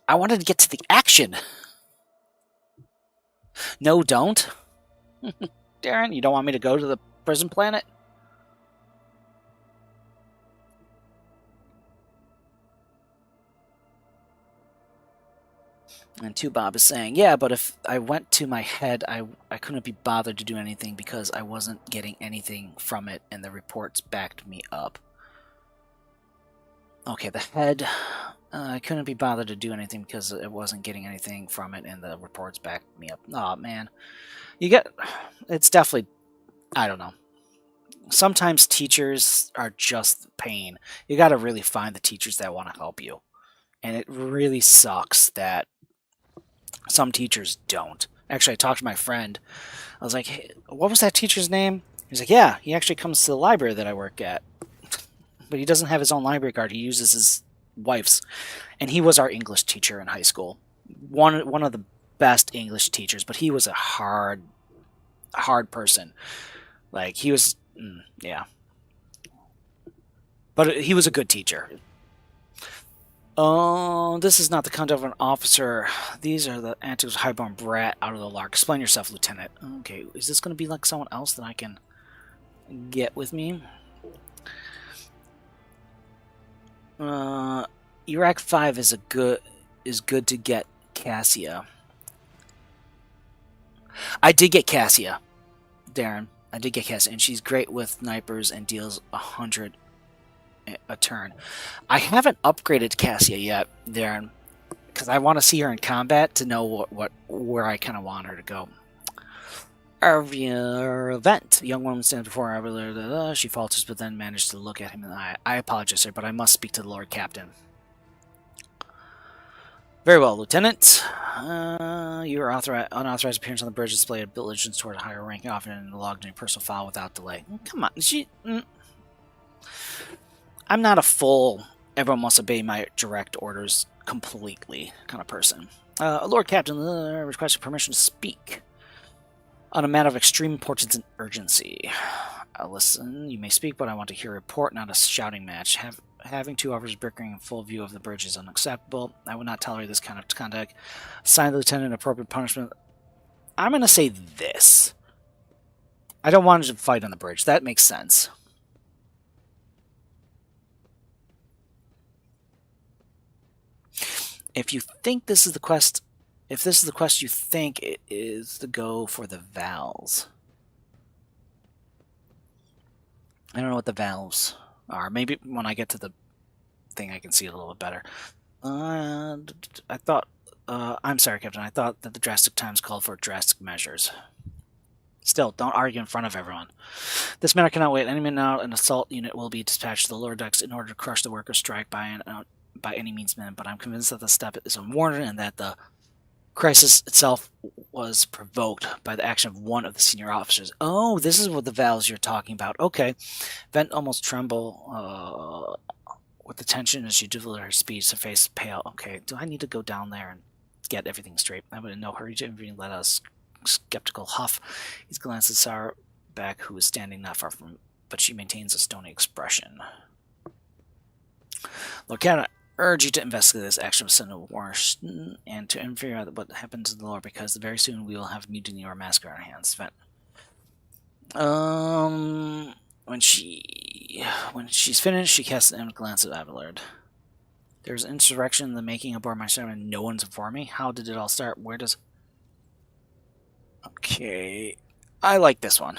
I wanted to get to the action. No, don't. Darren, you don't want me to go to the prison planet? And 2Bob is saying, yeah, but if I went to my head, I couldn't be bothered to do anything because I wasn't getting anything from it, and the reports backed me up. Okay, the head, I couldn't be bothered to do anything because it wasn't getting anything from it, and the reports backed me up. Oh, man. It's definitely, I don't know. Sometimes teachers are just pain. You gotta really find the teachers that want to help you. And it really sucks that some teachers don't. Actually, I talked to my friend. I was like, hey, what was that teacher's name? He's like, yeah, he actually comes to the library that I work at. But he doesn't have his own library card. He uses his wife's. And he was our English teacher in high school. One of the best English teachers, but he was a hard person. Like, he was, yeah. But he was a good teacher. Oh, this is not the conduct of an officer. These are the antics of highborn brat out of the lark. Explain yourself, Lieutenant. Okay, is this going to be like someone else that I can get with me? Iraq 5 is good to get Cassia. I did get Cassia, Darren. I did get Cassia, and she's great with snipers and deals 100 a turn. I haven't upgraded Cassia yet, Darren, because I want to see her in combat to know where I kind of want her to go. Our event. The young woman stands before her. She falters, but then manages to look at him in the eye. I apologize, sir, but I must speak to the Lord Captain. Very well, Lieutenant. Your unauthorized appearance on the bridge displayed diligence toward a higher ranking, often logged in your personal file without delay. Come on, I'm not a full, everyone must obey my direct orders completely kind of person. Lord Captain, requesting permission to speak on a matter of extreme importance and urgency. Listen, you may speak, but I want to hear a report, not a shouting match. Having two officers bickering in full view of the bridge is unacceptable. I would not tolerate this kind of conduct. Assign the lieutenant appropriate punishment. I'm going to say this. I don't want to fight on the bridge. That makes sense. If you think this is the quest, if this is the quest you think it is, to go for the valves. I don't know what the valves are. Maybe when I get to the thing I can see it a little bit better. I thought, I'm sorry, Captain, I thought that the drastic times called for drastic measures. Still, don't argue in front of everyone. This matter cannot wait. Any minute now, an assault unit will be dispatched to the lower decks in order to crush the workers' strike by any means, but I'm convinced that the step is unwarranted and that the crisis itself was provoked by the action of one of the senior officers. Oh, this is what the valves you're talking about. Okay. Vent almost tremble with the tension as she delivered her speech, her face pale. Okay, do I need to go down there and get everything straight? I would in no hurry to intervene. Let us skeptical huff. He's glanced at Sarah back, who is standing not far from him, but she maintains a stony expression. Lord Captain, urge you to investigate this action of Sentinel Washington and to figure out what happened to the Lord, because very soon we will have mutiny or massacre on our hands. When she's finished, she casts an glance at Abelard. There's insurrection in the making aboard my ship and no one's informed me. How did it all start? Where does... Okay. I like this one.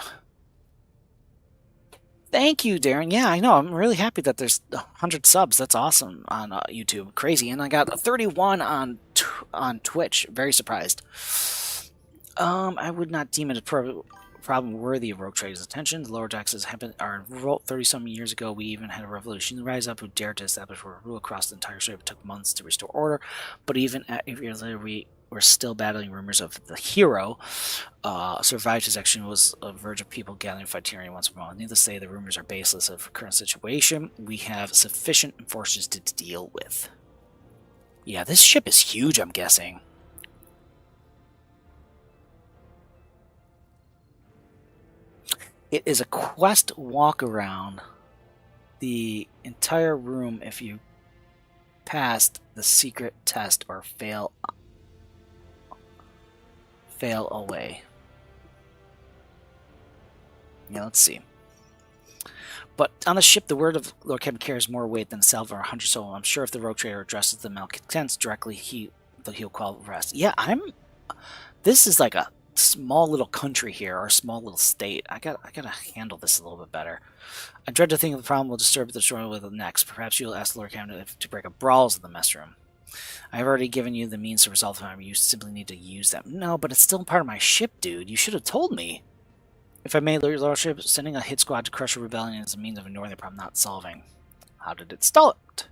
Thank you, Darren. Yeah, I know. I'm really happy that there's 100 subs. That's awesome on YouTube. Crazy. And I got 31 on Twitch. Very surprised. I would not deem it a problem worthy of Rogue Trader's attention. The lower decks are revolt 30-some years ago. We even had a revolution rise up who dared to establish a rule across the entire ship. It took months to restore order, but even 8 years later, we were still battling rumors of the hero. Survived his action was a verge of people gathering to fight tyranny once more. Needless to say, the rumors are baseless of the current situation. We have sufficient enforcers to deal with. Yeah, this ship is huge, I'm guessing. It is a quest walk around the entire room if you passed the secret test or fail away. Yeah, let's see. But on the ship, the word of Lord Kevin carries more weight than salve or 100 soul. I'm sure if the rogue trader addresses the malcontents directly, he'll call the rest. Yeah, this is like a small little country here, or a small little state. I gotta handle this a little bit better. I dread to think of the problem will disturb the story with the next. Perhaps you'll ask the Lord Captain to break up brawls in the mess room. I have already given you the means to resolve them. You simply need to use them. No, but it's still part of my ship, dude. You should have told me. If I made your lordship, sending a hit squad to crush a rebellion is a means of ignoring the problem, not solving. How did it stall it?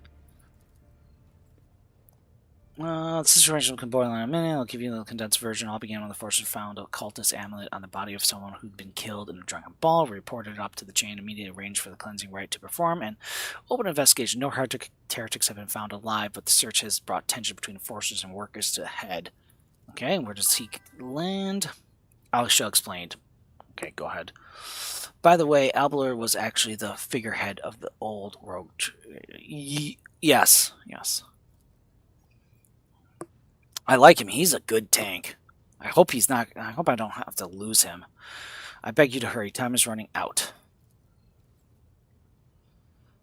The situation can boil in a minute. I'll give you the condensed version. All began when the forces found a cultist amulet on the body of someone who'd been killed in a drunken ball. Reported it up to the chain, immediately arranged for the cleansing rite to perform, and open investigation. No heretics have been found alive, but the search has brought tension between forces and workers to a head. Okay, where does he land? I shall explain. Okay, go ahead. By the way, Albler was actually the figurehead of the old rogue. Yes. I like him. He's a good tank. I hope I don't have to lose him. I beg you to hurry. Time is running out.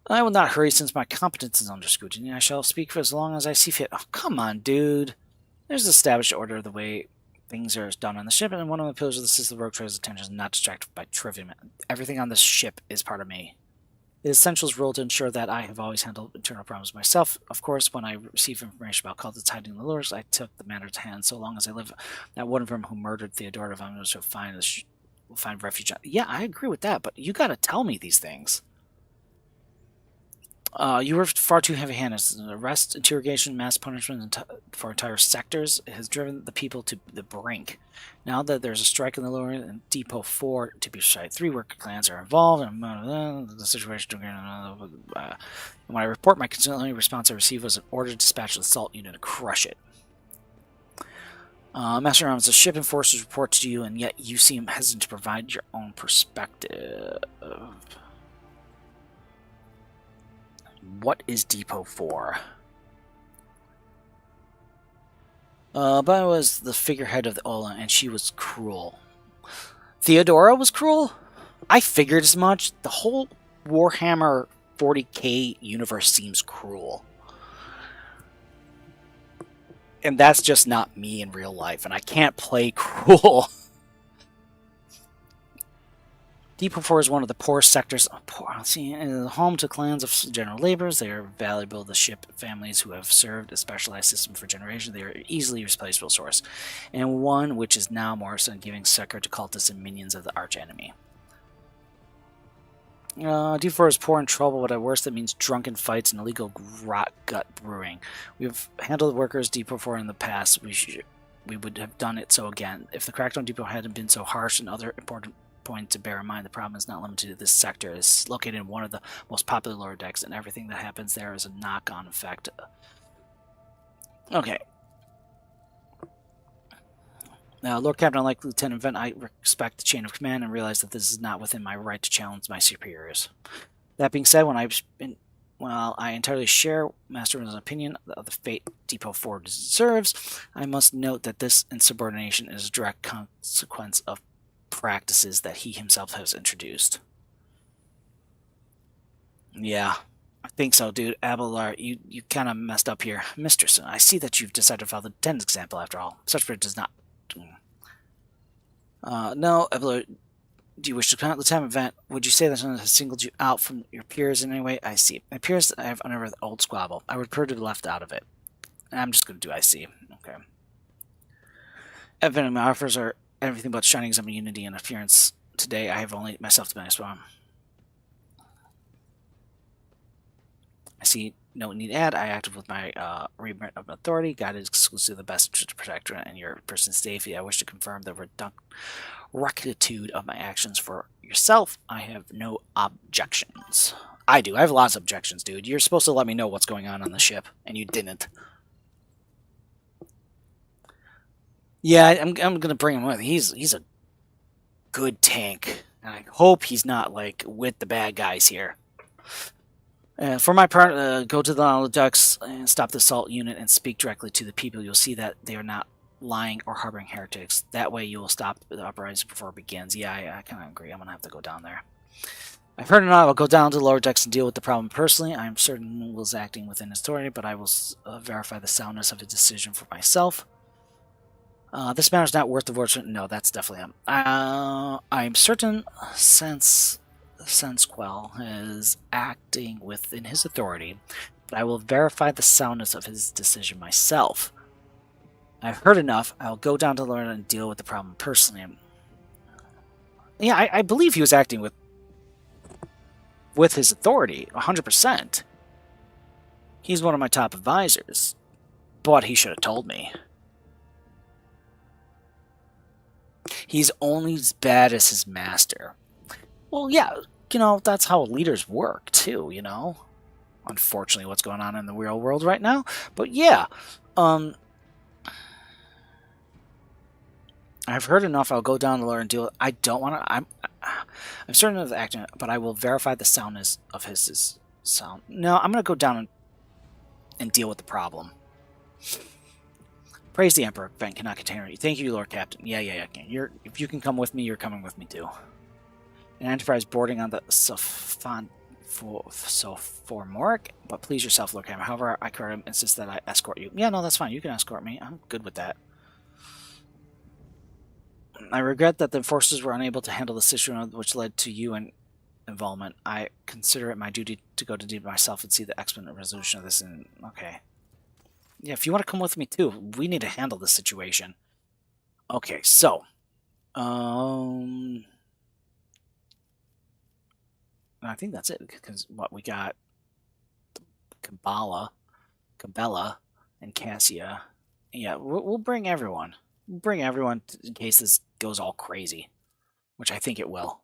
I will not hurry since my competence is under scrutiny. I shall speak for as long as I see fit. Oh, come on, dude. There's an established order of the way things are done on the ship, and one of the pillars of the system of rogue trader's attention is not distracted by trivium. Everything on this ship is part of me. It is Essential's role to ensure that I have always handled internal problems myself. Of course, when I received information about cultists hiding in the lures, I took the matter to hand. So long as I live, that one of them who murdered Theodora Vamos will find refuge. Yeah, I agree with that, but you gotta tell me these things. You were far too heavy-handed. Arrest, interrogation, mass punishment for entire sectors has driven the people to the brink. Now that there's a strike in the lower and Depot 4, to be precise, 3 worker clans are involved, and the situation. When I report, my only response I received was an order to dispatch the assault unit to crush it. Master Arms, the ship and forces report to you, and yet you seem hesitant to provide your own perspective. What is Depot 4? But I was the figurehead of the Ola, and she was cruel. Theodora was cruel? I figured as much. The whole Warhammer 40k universe seems cruel. And that's just not me in real life, and I can't play cruel. Depot 4 is one of the poorest sectors. Home to clans of general laborers. They are valuable to the ship families who have served a specialized system for generations. They are easily replaceable source, and one which is now more than giving succor to cultists and minions of the archenemy. Depot 4 is poor and trouble, but at worst that means drunken fights and illegal rot gut brewing. We've handled workers Depot 4 in the past. We would have done it so again. If the crackdown Depot hadn't been so harsh and other important point to bear in mind, the problem is not limited to this sector. It's located in one of the most popular lower decks, and everything that happens there is a knock-on effect. Okay. Now, Lord Captain, like Lieutenant Vent, I respect the chain of command and realize that this is not within my right to challenge my superiors. That being said, when while I entirely share Master's opinion of the fate Depot 4 deserves, I must note that this insubordination is a direct consequence of practices that he himself has introduced. Yeah, I think so, dude. Abelard, you kind of messed up here. Mistress, I see that you've decided to follow the Ten's example after all. Such does not... no, Abelard, do you wish to comment the time event? Would you say that someone has singled you out from your peers in any way? I see. It appears that I have unearthed the old squabble. I would prefer to be left out of it. I'm just going to do I see. Okay. Evidently, my offers are everything but shining example unity and appearance. Today, I have only myself to manage. I see no need to add. I acted with my remit of authority, guided exclusively the best to protect you and your person's safety. I wish to confirm the rectitude of my actions for yourself. I have no objections. I do. I have lots of objections, dude. You're supposed to let me know what's going on the ship, and you didn't. Yeah, I'm gonna bring him with. He's a good tank, and I hope he's not like with the bad guys here. For my part, go to the ducks and stop the assault unit and speak directly to the people. You'll see that they are not lying or harboring heretics. That way you will stop the uprising before it begins. Yeah, I kind of agree. I'm going to have to go down there. I've heard enough. I'll go down to the lower decks and deal with the problem personally. I'm certain Will's acting within his authority, but I will verify the soundness of his decision for myself. This matter's not worth the words. No, that's definitely him. I'm certain Sensequel is acting within his authority, but I will verify the soundness of his decision myself. I've heard enough. I'll go down to learn and deal with the problem personally. Yeah, I believe he was acting with his authority, 100%. He's one of my top advisors, but he should have told me. He's only as bad as his master. Well, yeah, you know, that's how leaders work, too, you know? Unfortunately, what's going on in the real world right now. But yeah, I've heard enough. I'll go down to learn and deal. I don't want to. I'm certain of the acting, but I will verify the soundness of his sound. No, I'm going to go down and deal with the problem. Praise the Emperor. Vent cannot contain you. Thank you, Lord Captain. Yeah. If you can come with me, you're coming with me too. An Enterprise boarding on the Sophomoric, but please yourself, Lord Captain. However, I could insist that I escort you. Yeah, no, that's fine. You can escort me. I'm good with that. I regret that the forces were unable to handle the situation which led to you and involvement. I consider it my duty to go to deep myself and see the expedient resolution of this. And okay, yeah, if you want to come with me too, we need to handle this situation. Okay, so, I think that's it because what we got, Cabela, and Cassia. Yeah, we'll bring everyone. Bring everyone in case this goes all crazy, which I think it will.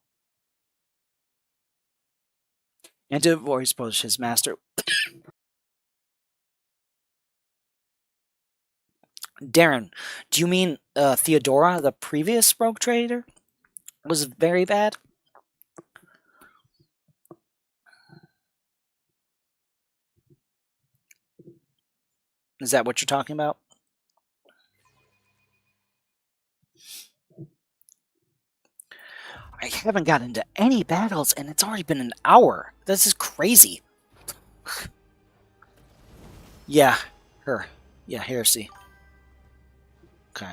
And to avoid expose his master. Darren, do you mean Theodora, the previous rogue trader, was very bad? Is that what you're talking about? I haven't got into any battles, and it's already been an hour. This is crazy. Yeah, her. Yeah, Heresy. Okay.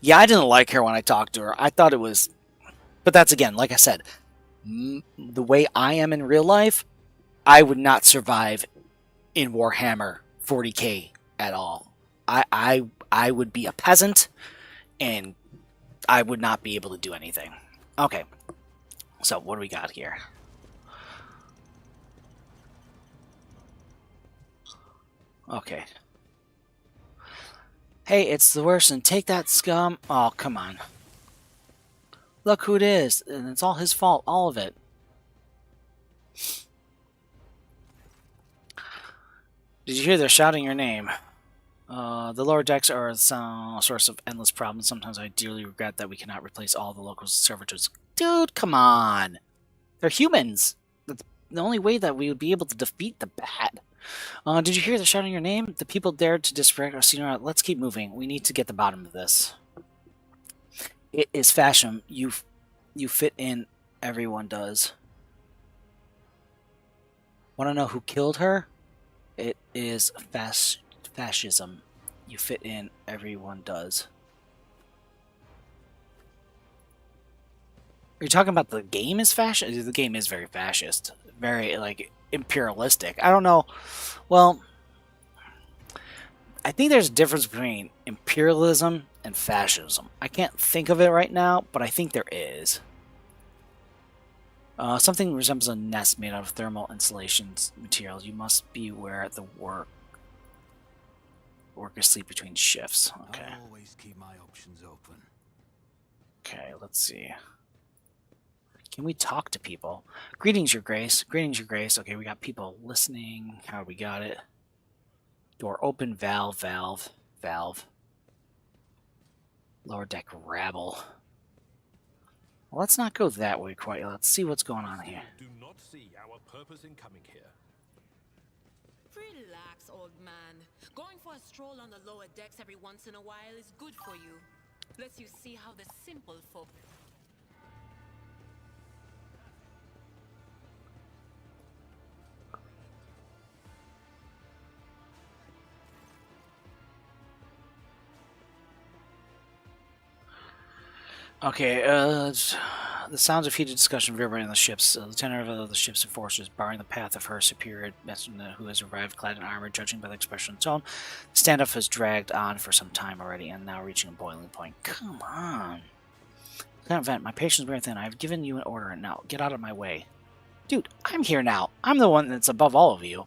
Yeah, I didn't like her when I talked to her. I thought it was... But that's, again, like I said, the way I am in real life, I would not survive in Warhammer 40k at all. I would be a peasant, and I would not be able to do anything. Okay, so what do we got here? Okay. Hey, it's the worst, and take that scum. Oh, come on. Look who it is, and it's all his fault, all of it. Did you hear they're shouting your name? The lower decks are a source of endless problems. Sometimes I dearly regret that we cannot replace all the local servitors. Dude, come on. They're humans. the only way that we would be able to defeat the bad. Did you hear the shouting your name? The people dared to disrespect our senior. Let's keep moving. We need to get the bottom of this. It is fashion. You fit in. Everyone does. Want to know who killed her? It is fascism. You fit in. Everyone does. Are you talking about the game is fascist? The game is very fascist. Very, like, imperialistic. I don't know. Well, I think there's a difference between imperialism and fascism. I can't think of it right now, but I think there is. Something resembles a nest made out of thermal insulation materials. You must be where the workers sleep between shifts. Okay. I always keep my options open. Okay, let's see. Can we talk to people? Greetings, Your Grace. Greetings, Your Grace. Okay, we got people listening. How we got it? Door open, valve. Lower deck rabble. Well, let's not go that way quite. Let's see what's going on here. Do not see our purpose in coming here. Relax, old man. Going for a stroll on the lower decks every once in a while is good for you. Lets you see how the simple folk... Okay, the sounds of heated discussion reverberating on the ships. The lieutenant of the ship's enforcers, barring the path of her superior messenger who has arrived clad in armor, judging by the expression and tone. The standoff has dragged on for some time already and now reaching a boiling point. Come on. Lieutenant Vent, my patience is very thin. I've given you an order, and now get out of my way. Dude, I'm here now. I'm the one that's above all of you.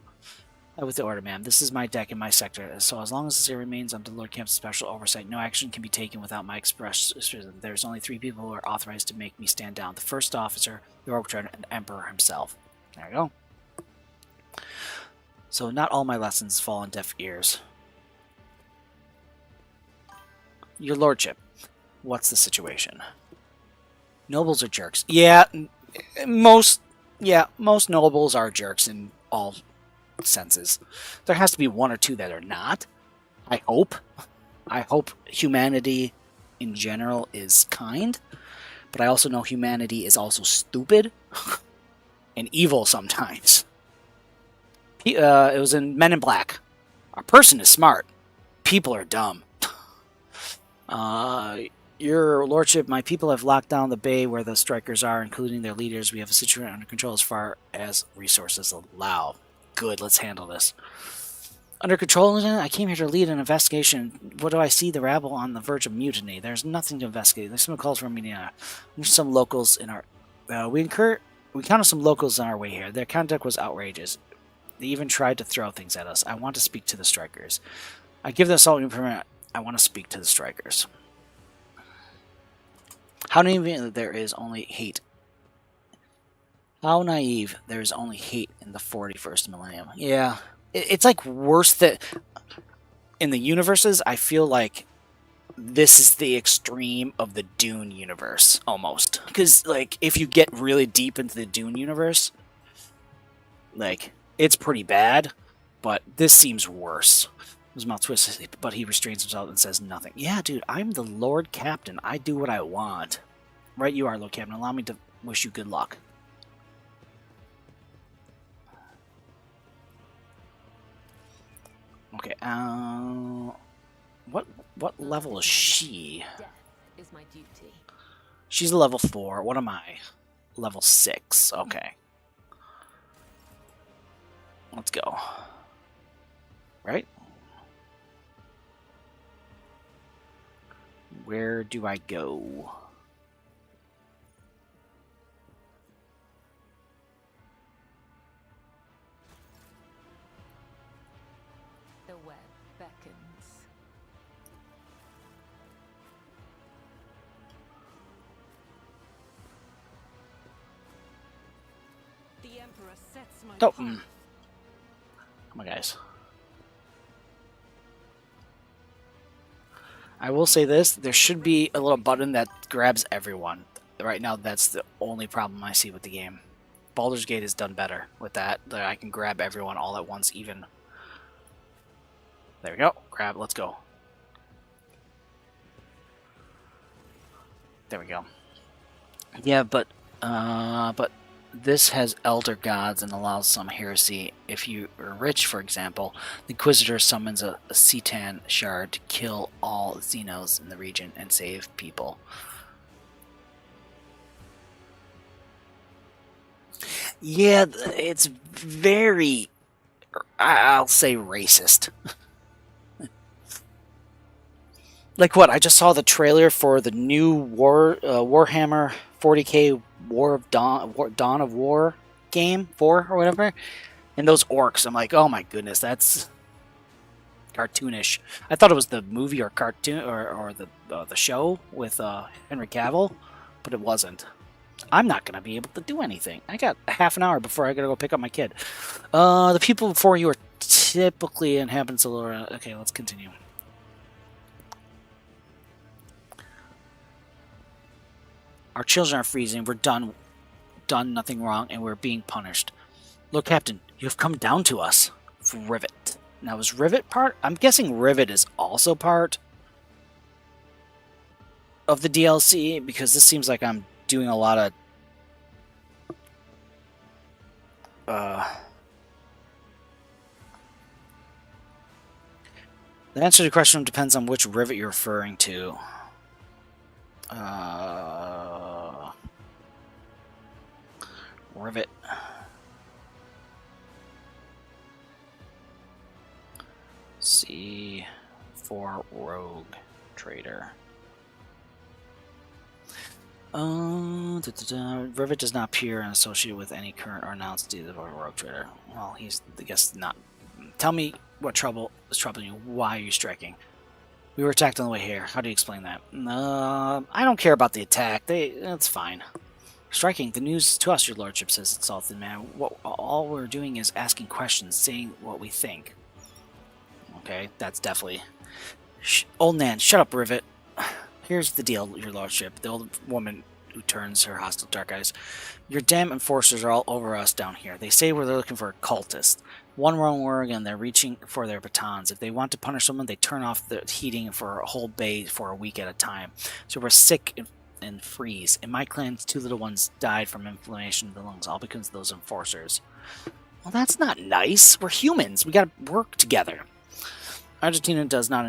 With the order, ma'am. This is my deck in my sector, so as long as it remains under Lord Camp's special oversight, no action can be taken without my express. There's only 3 people who are authorized to make me stand down. The first officer, the arbitrator, and the Emperor himself. There you go. So not all my lessons fall on deaf ears. Your Lordship, what's the situation? Nobles are jerks. Yeah, most nobles are jerks in all senses. There has to be 1 or 2 that are not. I hope humanity in general is kind, but I also know humanity is also stupid and evil sometimes. It was in Men in Black. A person is smart. People are dumb. Your Lordship, my people have locked down the bay where the strikers are, including their leaders. We have a situation under control as far as resources allow. Good, let's handle this. Under control, Lieutenant? I came here to lead an investigation. What do I see? The rabble on the verge of mutiny. There's nothing to investigate. There's some calls from Indiana. Some locals in our... we encountered some locals on our way here. Their conduct was outrageous. They even tried to throw things at us. I want to speak to the strikers. I give them assault permit. I want to speak to the strikers. How naive there is only hate. How naive there is only hate in the 41st millennium. Yeah. It's like worse that in the universes, I feel like this is the extreme of the Dune universe, almost. Because, like, if you get really deep into the Dune universe, like, it's pretty bad, but this seems worse. His mouth twists, but he restrains himself and says nothing. Yeah, dude, I'm the Lord Captain. I do what I want. Right you are, Lord Captain. Allow me to wish you good luck. Okay, what level is she? Death is my duty. She's a level 4. What am I? Level 6. Okay. Let's go. Right? Where do I go? The web beckons. The Emperor sets my Oh, path. come on, guys. I will say this, there should be a little button that grabs everyone. Right now, that's the only problem I see with the game. Baldur's Gate has done better with that. That I can grab everyone all at once, even. There we go. Grab. Let's go. There we go. Yeah, but this has elder gods and allows some heresy. If you are rich, for example, the Inquisitor summons a Citan shard to kill all Xenos in the region and save people. Yeah, it's very, I'll say, racist. Like what? I just saw the trailer for the new Warhammer 40k Dawn of War game 4 or whatever, and those orcs. I'm like, oh my goodness, that's cartoonish. I thought it was the movie or cartoon or the show with Henry Cavill, but it wasn't. I'm not gonna be able to do anything. I got a half an hour before I gotta go pick up my kid. The people before you are typically inhabitants of Laura. Okay, let's continue. Our children are freezing. We're done nothing wrong, and we're being punished. Lord Captain, you have come down to us. Rivet. Now, is Rivet part? I'm guessing Rivet is also part of the DLC, because this seems like I'm doing a lot of the answer to the question depends on which Rivet you're referring to. Rivet. C for Rogue Trader. Rivet does not appear and associated with any current or announced deal of a Rogue Trader. Well, he's, I guess, not. Tell me what trouble is troubling you. Why are you striking? We were attacked on the way here. How do you explain that? I don't care about the attack. That's fine. Striking. The news to us, your lordship, says the Salted Man. All we're doing is asking questions, saying what we think. Okay, that's definitely... Old Nan, shut up, Rivet. Here's the deal, your lordship. The old woman who turns her hostile dark eyes. Your damn enforcers are all over us down here. They say they're looking for a cultist. One wrong word and they're reaching for their batons. If they want to punish someone, they turn off the heating for a whole bay for a week at a time. So we're sick and freeze. In my clan, 2 little ones died from inflammation of the lungs, all because of those enforcers. Well, that's not nice. We're humans. We gotta work together. Argentina does not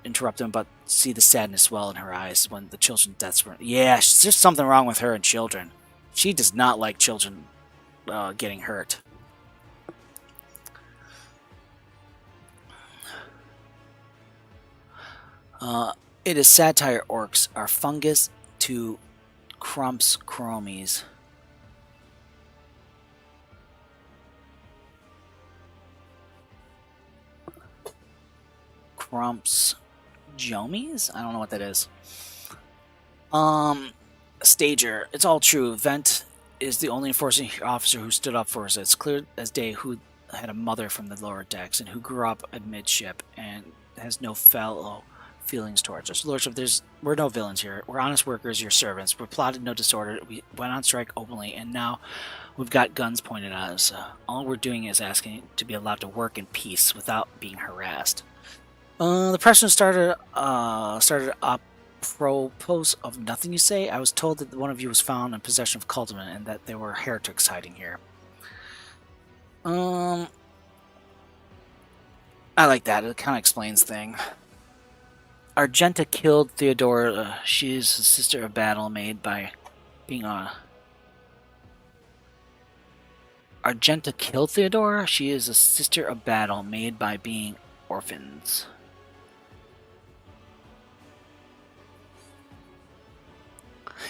interrupt them, but see the sadness well in her eyes when the children's deaths were... Yeah, there's just something wrong with her and children. She does not like children getting hurt. It is satire orcs are fungus to Crump's chromies. Crump's Jomies? I don't know what that is. Stager. It's all true. Vent is the only enforcing officer who stood up for us. It's clear as day who had a mother from the lower decks and who grew up amidship and has no fellow feelings towards us. Lordship, we're no villains here. We're honest workers, your servants. We're plotted no disorder. We went on strike openly, and now we've got guns pointed at us. All we're doing is asking to be allowed to work in peace without being harassed. The President started a propos of nothing you say. I was told that one of you was found in possession of cultivan and that there were heretics hiding here. I like that. It kind of explains things. Argenta killed Theodora. She is a sister of battle made by being a... Argenta killed Theodora? She is a sister of battle made by being orphans.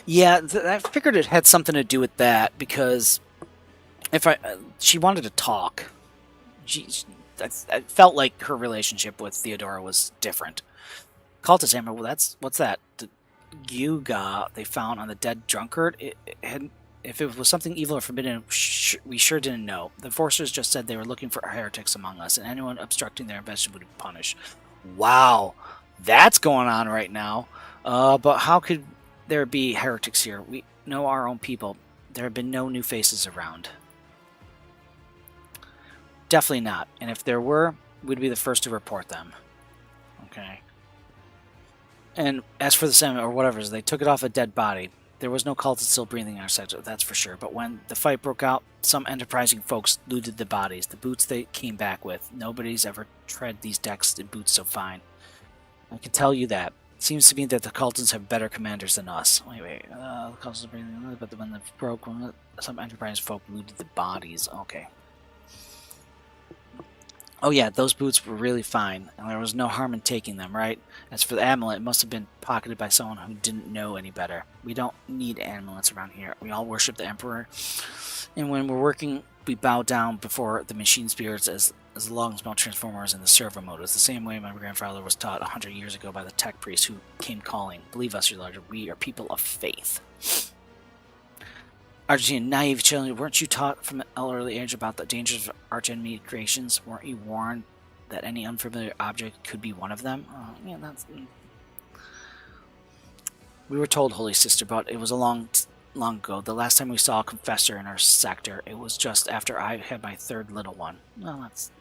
Yeah, I figured it had something to do with that because she wanted to talk. I felt like her relationship with Theodora was different. Cultist hammer. Well, what's that? The Yuga they found on the dead drunkard. If it was something evil or forbidden, we sure didn't know. The enforcers just said they were looking for heretics among us, and anyone obstructing their investigation would be punished. Wow, that's going on right now. But how could there be heretics here? We know our own people. There have been no new faces around. definitely not. And if there were, we'd be the first to report them. Okay. And as for the semen or whatever, they took it off a dead body. There was no cultist still breathing in our sector, that's for sure. But when the fight broke out, some enterprising folks looted the bodies, the boots they came back with. Nobody's ever tread these decks in boots so fine. I can tell you that. It seems to me that the cultists have better commanders than us. Wait. The cultists are breathing, but when the broke, some enterprising folk looted the bodies. Okay. Oh yeah, those boots were really fine, and there was no harm in taking them, right? As for the amulet, it must have been pocketed by someone who didn't know any better. We don't need amulets around here. We all worship the Emperor, and when we're working, we bow down before the machine spirits as long as transformers in the servo motors, the same way my grandfather was taught 100 years ago by the tech priest who came calling. Believe us, your lord, we are people of faith. Argentine, naive children, weren't you taught from an early age about the dangers of archenemy creations? Weren't you warned that any unfamiliar object could be one of them? Yeah, that's... We were told, Holy Sister, but it was a long ago. The last time we saw a confessor in our sector, it was just after I had my third little one. Well, that's...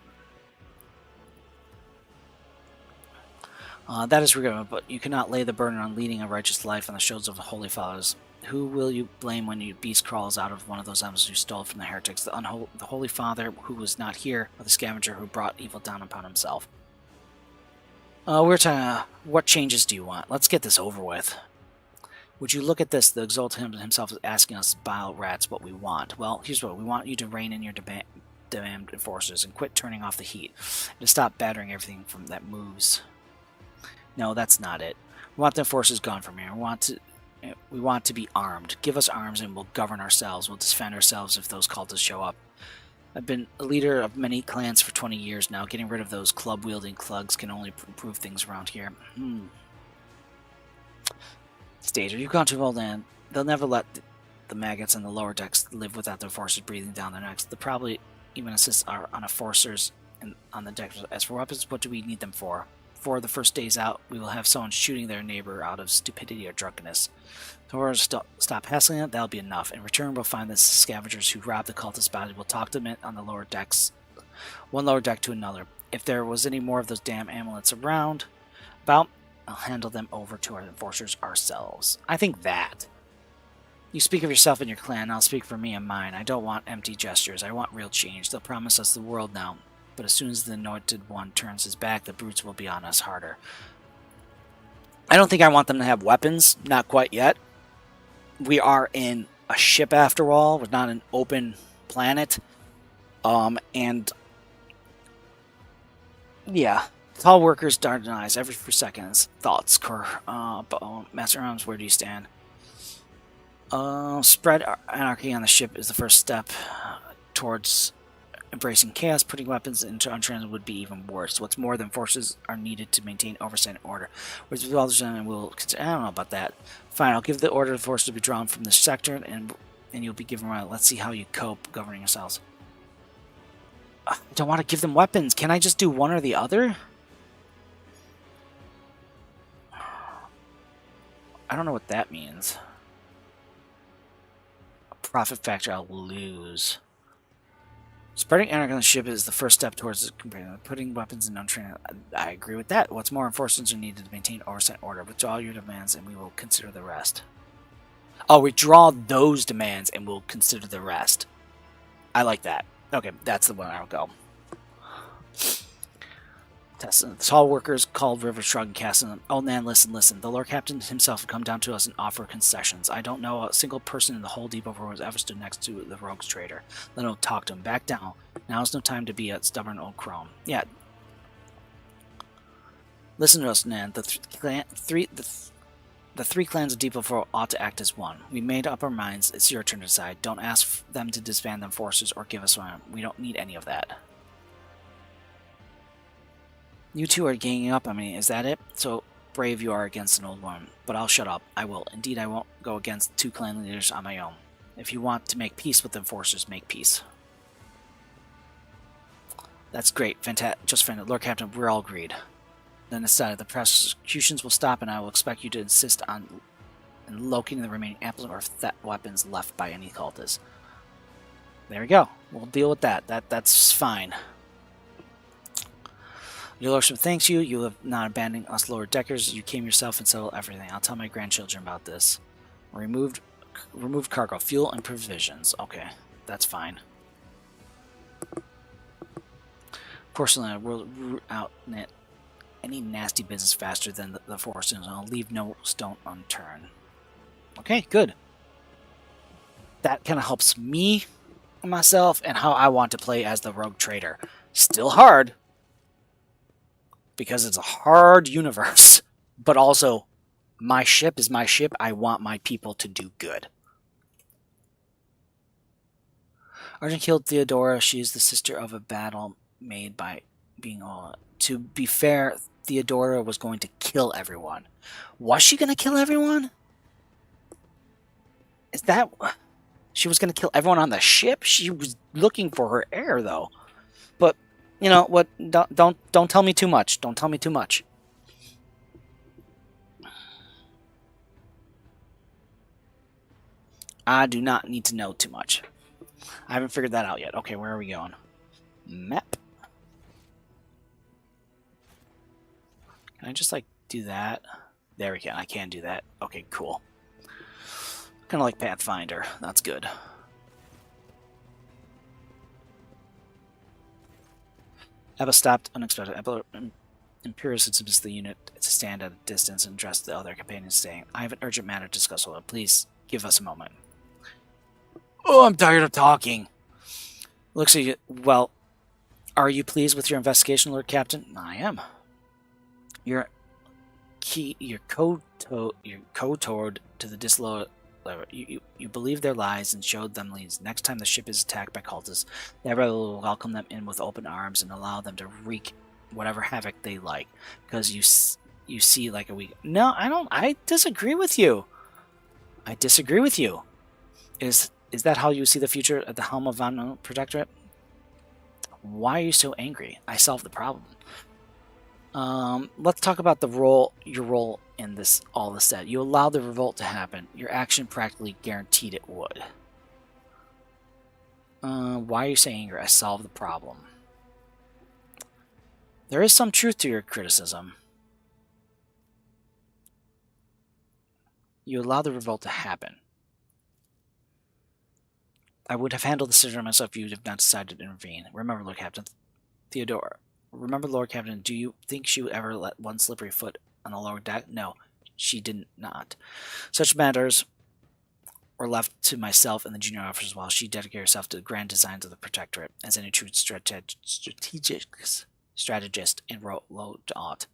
that is regrettable, but you cannot lay the burden on leading a righteous life on the shoulders of the Holy Fathers. Who will you blame when your beast crawls out of one of those emblems you stole from the heretics? The Holy Father who was not here, or the scavenger who brought evil down upon himself? We're talking, what changes do you want? Let's get this over with. Would you look at this? The Exalted himself is asking us bile rats what we want. Well, here's what we want: you to rein in your damned enforcers and quit turning off the heat, and to stop battering everything from that moves. No, that's not it. We want the enforcers gone from here. We want to be armed. Give us arms and we'll govern ourselves. We'll defend ourselves if those cultists show up. I've been a leader of many clans for 20 years now. Getting rid of those club-wielding clugs can only improve things around here. Stager, you've gone too old, and they'll never let the maggots on the lower decks live without the enforcers breathing down their necks. They'll probably even assist our enforcers on the deck. As for weapons, what do we need them for? For the first days out, we will have someone shooting their neighbor out of stupidity or drunkenness. So we'll stop hassling it, that'll be enough. In return, we'll find the scavengers who robbed the cultist body. We'll talk to them on the lower decks, one lower deck to another. If there was any more of those damn amulets around, I'll handle them over to our enforcers ourselves. I think that. You speak of yourself and your clan, I'll speak for me and mine. I don't want empty gestures, I want real change. They'll promise us the world now. But as soon as the anointed one turns his back, the brutes will be on us harder. I don't think I want them to have weapons. Not quite yet. We are in a ship after all. We're not an open planet. And... yeah. Tall workers dart in eyes every few seconds. Thoughts, Master Arms, where do you stand? Spread anarchy on the ship is the first step towards... embracing chaos. Putting weapons into untransit would be even worse. What's more, than forces are needed to maintain oversight and order. With all the gentlemen will consider. I don't know about that. Fine, I'll give the order of forces to be drawn from this sector, and you'll be given right. Let's see how you cope governing yourselves. I don't want to give them weapons. Can I just do one or the other? I don't know what that means. A profit factor I'll lose. Spreading anarchy on the ship is the first step towards putting weapons in untrained. I agree with that. What's more, enforcers are needed to maintain oversight and order. Withdraw your demands and we will consider the rest. Oh, withdraw those demands and we'll consider the rest. I like that. Okay, that's the one I'll go. The tall workers called River Shrug and cast them. Oh man, listen. The Lord Captain himself will come down to us and offer concessions. I don't know a single person in the whole depot who has ever stood next to the rogues trader. Let him talk to him. Back down. Now's no time to be a stubborn old crone. Yeah. Listen to us, Nan. The three clans of Depot 4 ought to act as one. We made up our minds. It's your turn to decide. Don't ask them to disband them forces or give us one. We don't need any of that. You two are ganging up on me, is that it? So brave you are against an old one. But I'll shut up. I will. Indeed, I won't go against two clan leaders on my own. If you want to make peace with the enforcers, make peace. That's great. Fantastic. Just friend, Lord Captain, we're all agreed. Then decided the prosecutions will stop, and I will expect you to insist on locating the remaining ample or weapons left by any cultists. There we go. We'll deal with that. That's fine. Your lordship thanks you. You have not abandoned us lower deckers. You came yourself and settled everything. I'll tell my grandchildren about this. Removed cargo, fuel, and provisions. Okay, that's fine. Fortunately, I will root out any nasty business faster than the force, and I'll leave no stone unturned. Okay, good. That kind of helps me, myself, and how I want to play as the rogue trader. Still hard, because it's a hard universe, but also, my ship is my ship. I want my people to do good. Argent killed Theodora. She is the sister of a battle made by being all. To be fair, Theodora was going to kill everyone. Was she going to kill everyone? Is that... She was going to kill everyone on the ship? She was looking for her heir, though. But, you know what? Don't tell me too much. Don't tell me too much. I do not need to know too much. I haven't figured that out yet. Okay, where are we going? Map. Can I just, like, do that? There we go. I can do that. Okay, cool. Kind of like Pathfinder. That's good. Ebba stopped unexpectedly. Imperius dismissed the unit to stand at a distance and addressed the other companions, saying, I have an urgent matter to discuss with you. Please give us a moment. Oh, I'm tired of talking. Looks like you. Well, are you pleased with your investigation, Lord Captain? I am. Your co-towed to the disloyal. You believe their lies and showed them leads. Next time the ship is attacked by cultists, they will welcome them in with open arms and allow them to wreak whatever havoc they like. Because you see like a weak. No, I don't. I disagree with you. I disagree with you. Is that how you see the future at the helm of Von Protectorate? Why are you so angry? I solved the problem. Let's talk about your role in this. All this said, you allowed the revolt to happen. Your action practically guaranteed it would. Why are you so angry? I solved the problem. There is some truth to your criticism. You allowed the revolt to happen. I would have handled the decision myself if you would have not decided to intervene. Remember, Lord Captain. Theodora. Remember, Lord Captain, do you think she would ever let one slippery foot on the lower deck? No, she did not. Such matters were left to myself and the junior officers while she dedicated herself to the grand designs of the Protectorate as any true strategist and wrote to aught.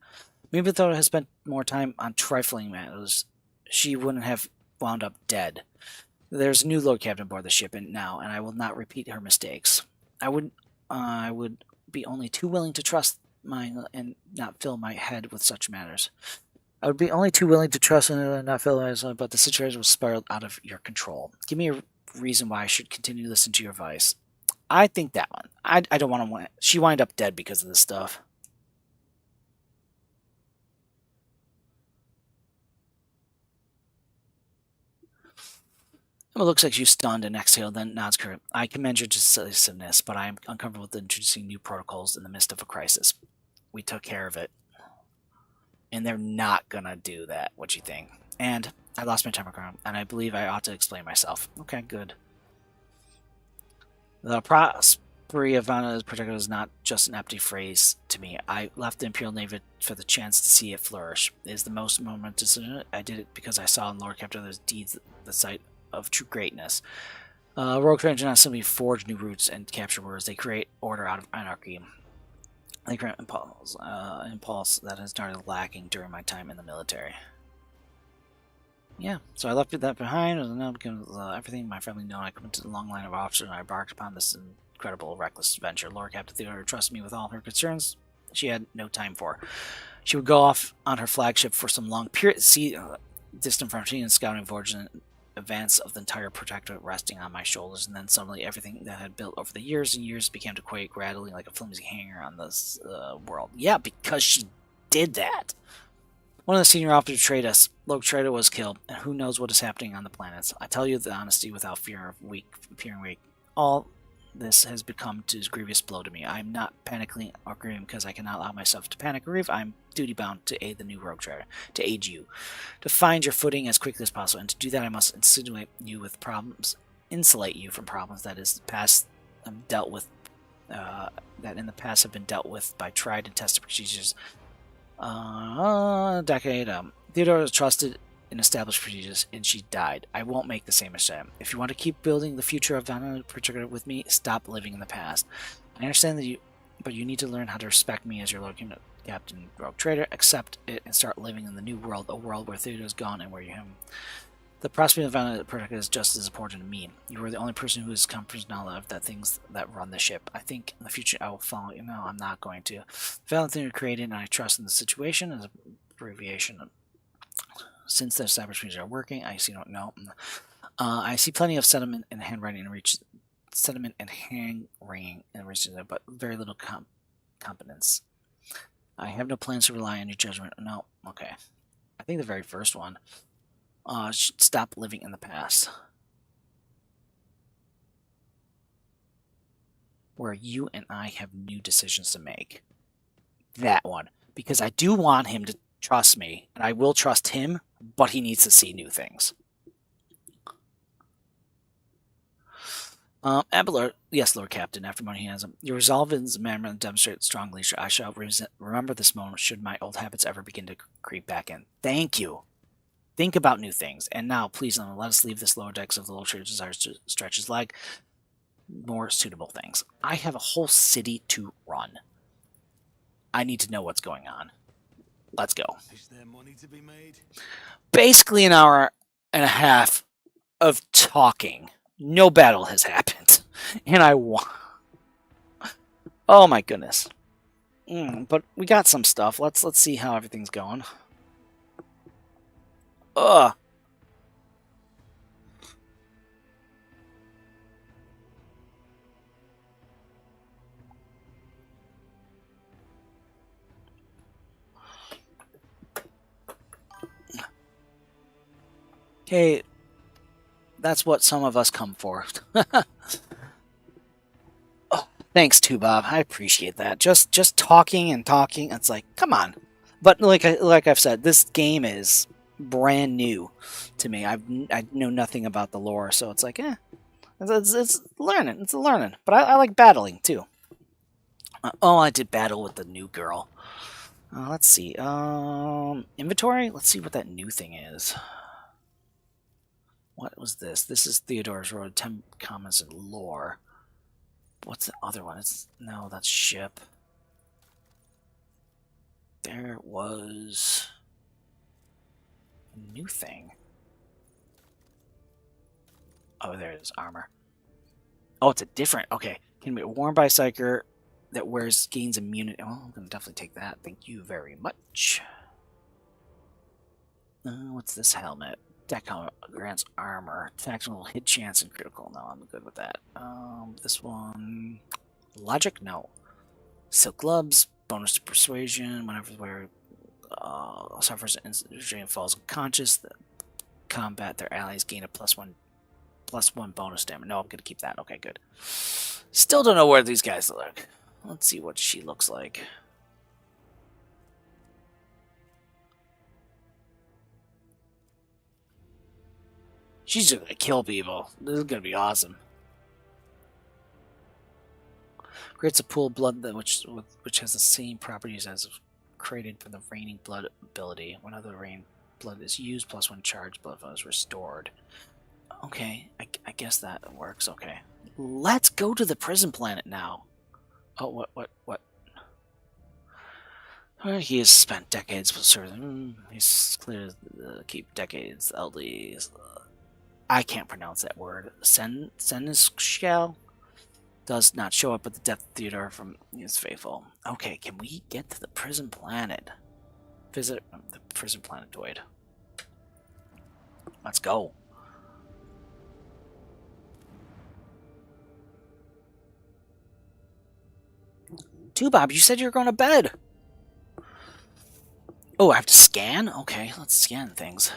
Maybe Theodora has spent more time on trifling matters. She wouldn't have wound up dead. There's a new Lord Captain aboard the ship now, and I will not repeat her mistakes. I would be only too willing to trust mine and not fill my head with such matters. I would be only too willing to trust and not fill my head, but the situation was spiraled out of your control. Give me a reason why I should continue to listen to your advice. I think that one. I don't want to. She wind up dead because of this stuff. It looks like you stunned and exhaled, then nods correct. I commend your decisiveness, but I am uncomfortable with introducing new protocols in the midst of a crisis. We took care of it. And they're not gonna do that. What you think? And I lost my temper, and I believe I ought to explain myself. Okay, good. The prosperity of Vanna's Protectorate is not just an empty phrase to me. I left the Imperial Navy for the chance to see it flourish. It is the most momentous. I did it because I saw in Lord Captain's deeds the sight of true greatness. Rogue traders do not simply forge new routes and capture words. They create order out of anarchy. They create impulse that has started lacking during my time in the military. Yeah, so I left that behind, and now because everything my family knew, I come into the long line of officers, and I embarked upon this incredible, reckless venture. Lord Captain Theodora trusted me with all her concerns. She had no time for. She would go off on her flagship for some long period, distant from me and scouting voyages, and advance of the entire Protectorate resting on my shoulders, and then suddenly everything that had built over the years and years began to quake gradually like a flimsy hanger on this world. Yeah, because she did that. One of the senior officers betrayed us. Lord Trader was killed, and who knows what is happening on the planets. I tell you the honesty without fear of appearing weak. All this has become too grievous blow to me. I'm not panicking or grieving because I cannot allow myself to panic or grieve. I'm duty bound to aid the new rogue trader, to aid you, to find your footing as quickly as possible, and to do that I must insulate you from problems that is past dealt with, that in the past have been dealt with by tried and tested procedures. Decade. Theodore was trusted in established procedures, and she died. I won't make the same mistake. If you want to keep building the future of Vanna with me, stop living in the past. I understand that but you need to learn how to respect me as your Lord Captain Rogue Trader. Accept it and start living in the new world, a world where Theodore is gone and where you him. The prospect of Vanna is just as important to me. You are the only person who has comfort knowledge of the things that run the ship. I think in the future I will follow you. No, I'm not going to. Valentine created, and I trust in the situation as an abbreviation. Since the established procedures are working, I see no. I see plenty of sediment and handwriting and sediment and hand wringing and reaching, but very little competence. I have no plans to rely on your judgment. No, okay. I think the very first one. Should stop living in the past. Where you and I have new decisions to make. That one. Because I do want him to trust me, and I will trust him, but he needs to see new things. Abelard, yes, Lord Captain, after money he has him. Your resolve is manner and demonstrate strong leadership. I shall remember this moment should my old habits ever begin to creep back in. Thank you. Think about new things. And now, please let us leave this lower decks of the little church desires to stretch his leg. More suitable things. I have a whole city to run. I need to know what's going on. Let's go. Is there money to be made? Basically an hour and a half of talking. No battle has happened. And I won. Oh my goodness. But we got some stuff. Let's see how everything's going. Ugh. Okay, that's what some of us come for. Oh, thanks, too, Bob. I appreciate that. Just talking and talking. It's like, come on. But like I've said, this game is brand new to me. I know nothing about the lore, so it's like, it's learning. It's a learning. But I like battling too. I did battle with the new girl. Let's see. Inventory. Let's see what that new thing is. What was this? This is Theodore's Road. 10 comments and lore. What's the other one? No, that's ship. There was a new thing. Oh, there it is. Armor. Oh, it's a different. Okay. Can be worn by a psyker that gains immunity. Oh, I'm gonna definitely take that. Thank you very much. What's this helmet? Deck helmet grants armor, tactical hit chance, and critical. No, I'm good with that. This one, logic. No. Silk gloves, bonus to persuasion. Whenever suffers an injury and falls unconscious, the combat their allies gain a +1 bonus damage. No, I'm gonna keep that. Okay, good. Still don't know where these guys look. Let's see what she looks like. She's just gonna kill people. This is gonna be awesome. Creates a pool of blood which has the same properties as created from the raining blood ability. Whenever the rain blood is used, +1 charge blood flow is restored. Okay, I guess that works. Okay, let's go to the prison planet now. Oh, what? He has spent decades serving. He's clear to keep decades. LDs. I can't pronounce that word. Seneschal does not show up at the death theater from his faithful. Okay, can we get to the prison planet? Visit the prison planetoid. Let's go. Bob, you said you were going to bed. Oh, I have to scan? Okay, let's scan things.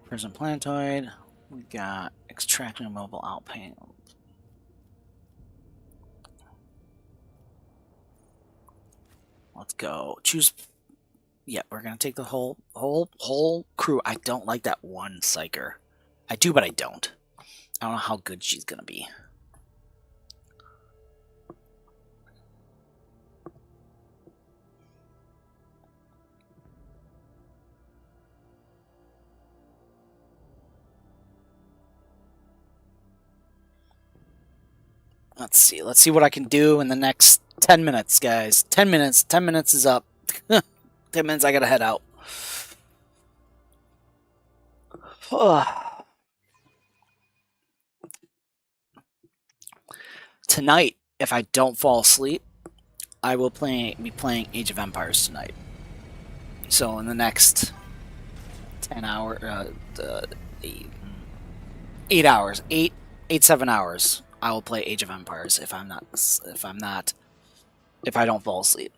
Prison planetoid. We got extracting a mobile outpaint. Let's go. Choose. Yeah, we're gonna take the whole crew. I don't like that one psyker. I do, but I don't. I don't know how good she's gonna be. Let's see. Let's see what I can do in the next 10 minutes, guys. 10 minutes. 10 minutes is up. 10 minutes, I gotta head out. Tonight, if I don't fall asleep, I will be playing Age of Empires tonight. So in the next 10 hours, 8 hours, 7 hours, I will play Age of Empires if I don't fall asleep.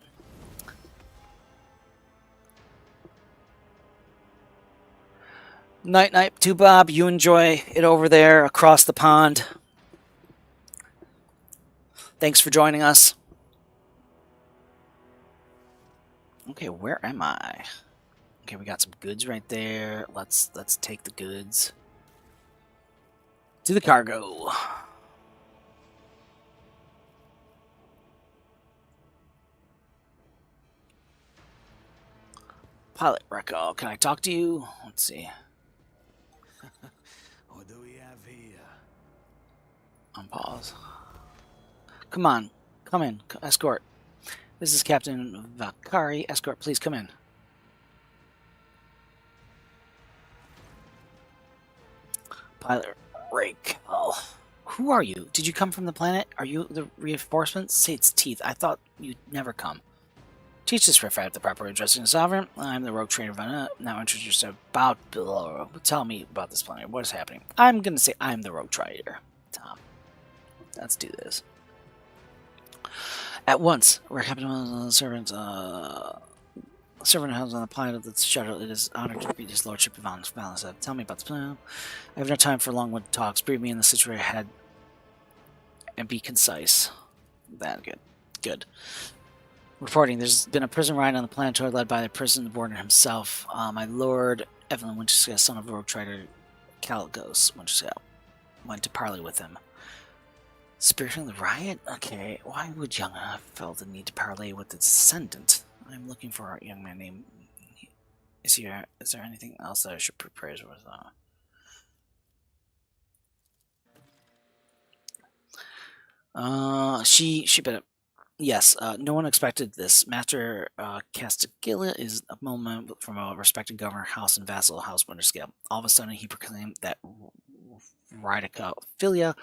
Night night to Bob. You enjoy it over there across the pond. Thanks for joining us. Okay, where am I? Okay, we got some goods right there. Let's take the goods to the cargo. Pilot Reco, can I talk to you? Let's see. What do we have here? On pause. Come on, come in, escort. This is Captain Vakari. Escort, please come in. Pilot Reco. Who are you? Did you come from the planet? Are you the reinforcements? Say it's Teeth. I thought you'd never come. Teach this riff at the proper addressing the sovereign. I'm the rogue trader. Now introduce yourself about below. Tell me about this planet. What is happening? I'm gonna say I'm the rogue trader. Tom. Let's do this. At once, we're Captain the servant. Servant house on the planet of the shuttle. It is honored to be his lordship of Valence. Tell me about this plan. I have no time for long-winded talks. Brief me in the situation ahead and be concise. That good. Good. Reporting, there's been a prison riot on the planetoid led by the prison warden himself. My lord, Evelyn Winterscale, son of rogue trader Caligos Winterscale, went to parley with him. Spiriting the riot? Okay, why would young have felt the need to parley with the descendant? I'm looking for a young man named... Is there anything else that I should prepare with? She better... Yes, no one expected this. Master Castagilla is a moment from a respected governor, house and vassal, House Winterscale. All of a sudden, he proclaimed that Rhydicophilia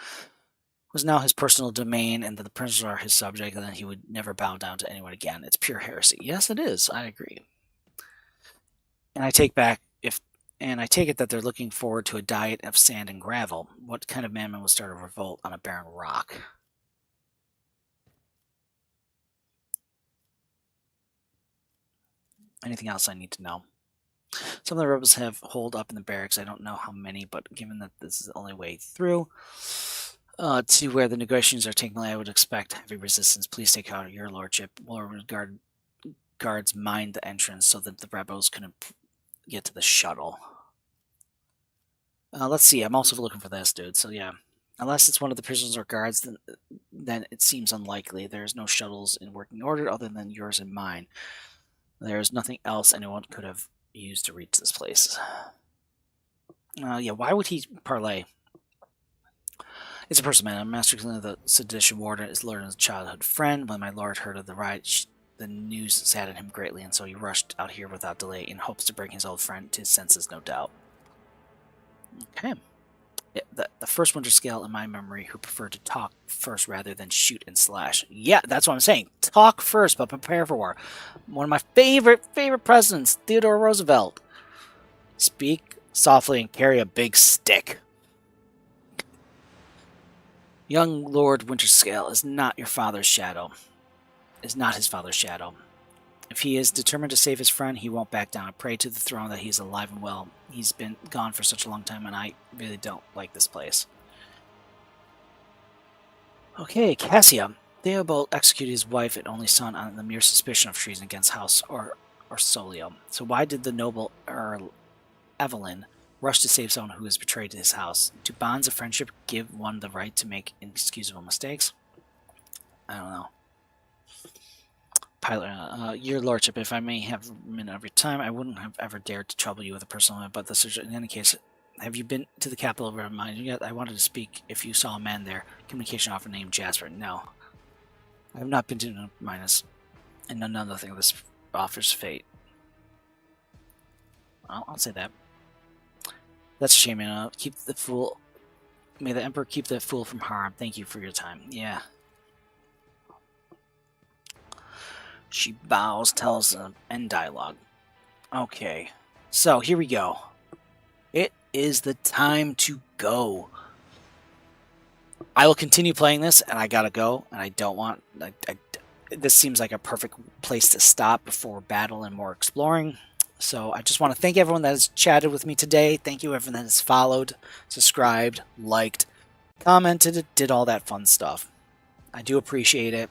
was now his personal domain, and that the princes are his subject, and that he would never bow down to anyone again. It's pure heresy. Yes, it is. I agree. And I take it that they're looking forward to a diet of sand and gravel. What kind of madman would start a revolt on a barren rock? Anything else I need to know? Some of the rebels have holed up in the barracks. I don't know how many, but given that this is the only way through to where the negotiations are taking place, I would expect heavy resistance. Please take out your lordship. Guards mine the entrance so that the rebels can get to the shuttle. Let's see. I'm also looking for this, dude. So yeah, unless it's one of the prisoners or guards, then it seems unlikely. There's no shuttles in working order other than yours and mine. There's nothing else anyone could have used to reach this place. Yeah, why would he parley? It's a personal man. Master of the sedition warden is Lord's childhood friend. When my lord heard of the riot, the news saddened him greatly, and so he rushed out here without delay in hopes to bring his old friend to his senses, no doubt. Okay. Yeah, the first Winterscale in my memory who preferred to talk first rather than shoot and slash. Yeah, that's what I'm saying. Talk first, but prepare for war. One of my favorite presidents, Theodore Roosevelt. Speak softly and carry a big stick. Young Lord Winterscale is not your father's shadow. Is not his father's shadow. If he is determined to save his friend, he won't back down. I pray to the throne that he's alive and well. He's been gone for such a long time, and I really don't like this place. Okay, Cassia. Theobald executed his wife and only son on the mere suspicion of treason against House Orsolio. So why did the noble Earl Evelyn rush to save someone who has betrayed his house? Do bonds of friendship give one the right to make inexcusable mistakes? I don't know. Pilot, your lordship, if I may have a minute of your time, I wouldn't have ever dared to trouble you with a personal matter, but in any case, have you been to the capital of Redmine yet? I wanted to speak if you saw a man there. Communication officer named Jasper. No. I have not been to Minus, and know nothing of this officer's fate. I'll say that. That's a shame, man. Keep the fool. May the Emperor keep the fool from harm. Thank you for your time. Yeah. She bows, tells end dialogue. Okay. So, here we go. It is the time to go. I will continue playing this, and I gotta go, and I don't want... this seems like a perfect place to stop before battle and more exploring. So I just want to thank everyone that has chatted with me today. Thank you everyone that has followed, subscribed, liked, commented, did all that fun stuff. I do appreciate it.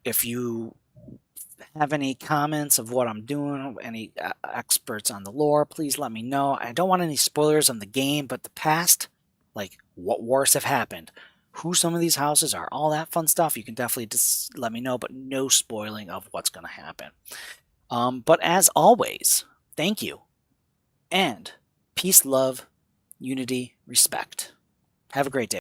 If you have any comments of what I'm doing, any experts on the lore, please let me know. I don't want any spoilers on the game, but the past, like what wars have happened, who some of these houses are, all that fun stuff, you can definitely just let me know, but no spoiling of what's going to happen. But as always, thank you. And peace, love, unity, respect. Have a great day.